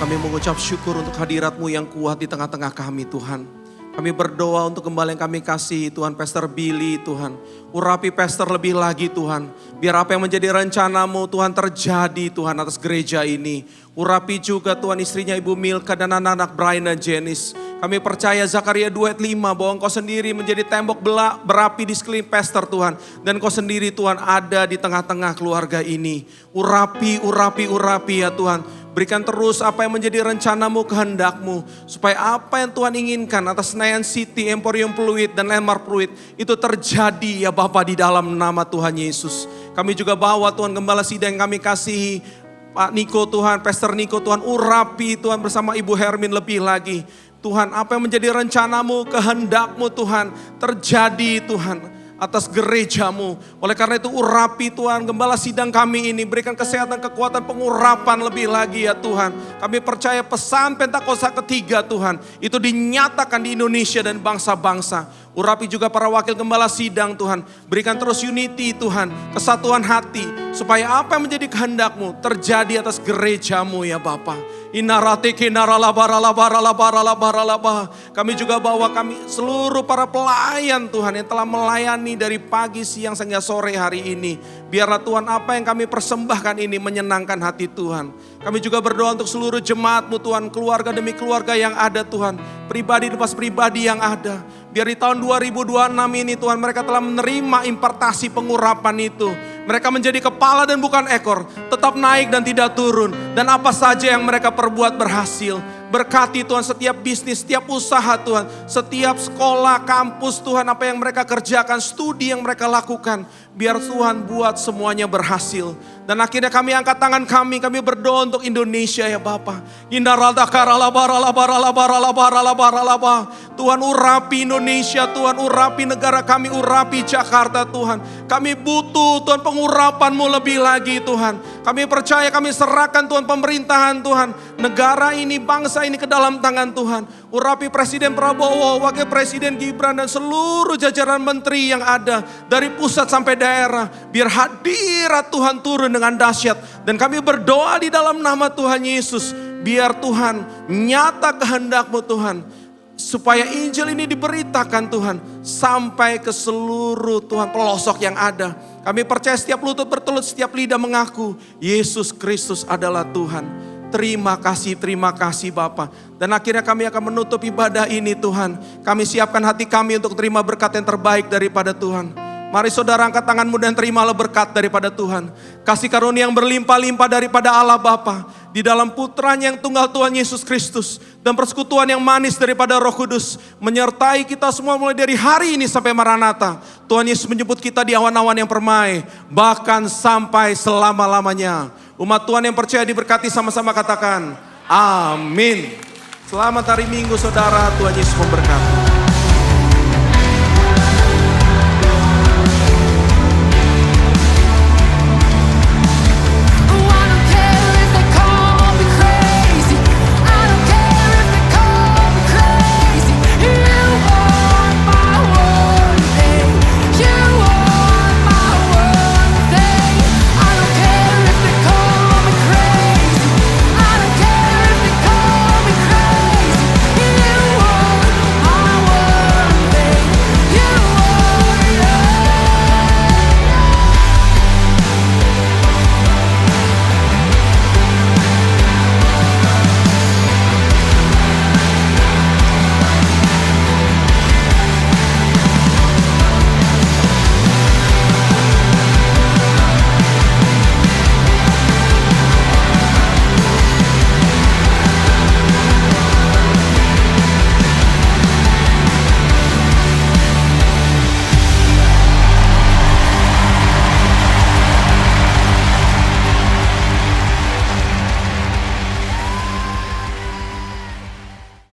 Kami mengucap syukur untuk hadirat-Mu yang kuat di tengah-tengah kami Tuhan. Kami berdoa untuk kembali yang kami kasih Tuhan, Pastor Billy Tuhan. Urapi Pastor lebih lagi Tuhan. Biar apa yang menjadi rencana-Mu Tuhan terjadi Tuhan atas gereja ini. Urapi juga Tuhan istrinya Ibu Milka dan anak-anak Brian dan Janice. Kami percaya Zakaria 2:5 bahwa Engkau sendiri menjadi tembok berapi di sekeliling Pastor Tuhan. Dan Engkau sendiri Tuhan ada di tengah-tengah keluarga ini. Urapi ya Tuhan. Berikan terus apa yang menjadi rencana-Mu, kehendak-Mu. Supaya apa yang Tuhan inginkan atas Senayan City, Emporium Pluit, dan Landmark Pluit. Itu terjadi ya Bapa di dalam nama Tuhan Yesus. Kami juga bawa Tuhan Gembala Sidang yang kami kasihi. Pak Niko Tuhan, Pastor Niko Tuhan, urapi Tuhan bersama Ibu Hermin lebih lagi. Tuhan apa yang menjadi rencana-Mu, kehendak-Mu Tuhan. Terjadi Tuhan. atas gerejamu. Oleh karena itu urapi Tuhan gembala sidang kami ini. Berikan kesehatan, kekuatan, pengurapan lebih lagi ya Tuhan. Kami percaya pesan Pentakosta ketiga Tuhan. Itu dinyatakan di Indonesia dan bangsa-bangsa. Urapi juga para wakil gembala sidang Tuhan. Berikan terus unity Tuhan. Kesatuan hati. Supaya apa yang menjadi kehendak-Mu terjadi atas gerejamu ya Bapa. Kami juga bawa kami seluruh para pelayan Tuhan yang telah melayani dari pagi, siang, hingga sore hari ini. Biarlah Tuhan apa yang kami persembahkan ini menyenangkan hati Tuhan. Kami juga berdoa untuk seluruh jemaat-Mu Tuhan, keluarga demi keluarga yang ada Tuhan. Pribadi lepas pribadi yang ada. Biar di tahun 2026 ini Tuhan mereka telah menerima impartasi pengurapan itu. Mereka menjadi kepala dan bukan ekor. Tetap naik dan tidak turun. Dan apa saja yang mereka perbuat berhasil. Berkati Tuhan setiap bisnis, setiap usaha Tuhan. Setiap sekolah, kampus Tuhan apa yang mereka kerjakan, studi yang mereka lakukan. Biar Tuhan buat semuanya berhasil. Dan akhirnya kami angkat tangan kami berdoa untuk Indonesia ya Bapa. Tuhan urapi Indonesia, Tuhan urapi negara kami, urapi Jakarta Tuhan. Kami butuh Tuhan pengurapan-Mu lebih lagi Tuhan. Kami percaya kami serahkan Tuhan pemerintahan Tuhan. Negara ini, bangsa ini ke dalam tangan Tuhan. Urapi Presiden Prabowo, Wakil Presiden Gibran dan seluruh jajaran menteri yang ada. Dari pusat sampai daerah. Biar hadirat Tuhan turun dengan dahsyat. Dan kami berdoa di dalam nama Tuhan Yesus. Biar Tuhan nyata kehendak-Mu Tuhan. Supaya Injil ini diberitakan Tuhan. Sampai ke seluruh Tuhan pelosok yang ada. Kami percaya setiap lutut bertelut, setiap lidah mengaku. Yesus Kristus adalah Tuhan. Terima kasih Bapa. Dan akhirnya kami akan menutup ibadah ini Tuhan. Kami siapkan hati kami untuk terima berkat yang terbaik daripada Tuhan. Mari saudara angkat tanganmu dan terimalah berkat daripada Tuhan. Kasih karunia yang berlimpah-limpah daripada Allah Bapa. Di dalam putranya yang tunggal Tuhan Yesus Kristus. Dan persekutuan yang manis daripada Roh Kudus. Menyertai kita semua mulai dari hari ini sampai Maranatha. Tuhan Yesus menjemput kita di awan-awan yang permai. Bahkan sampai selama-lamanya. Umat Tuhan yang percaya diberkati sama-sama katakan amin. Selamat hari Minggu saudara, Tuhan Yesus memberkati.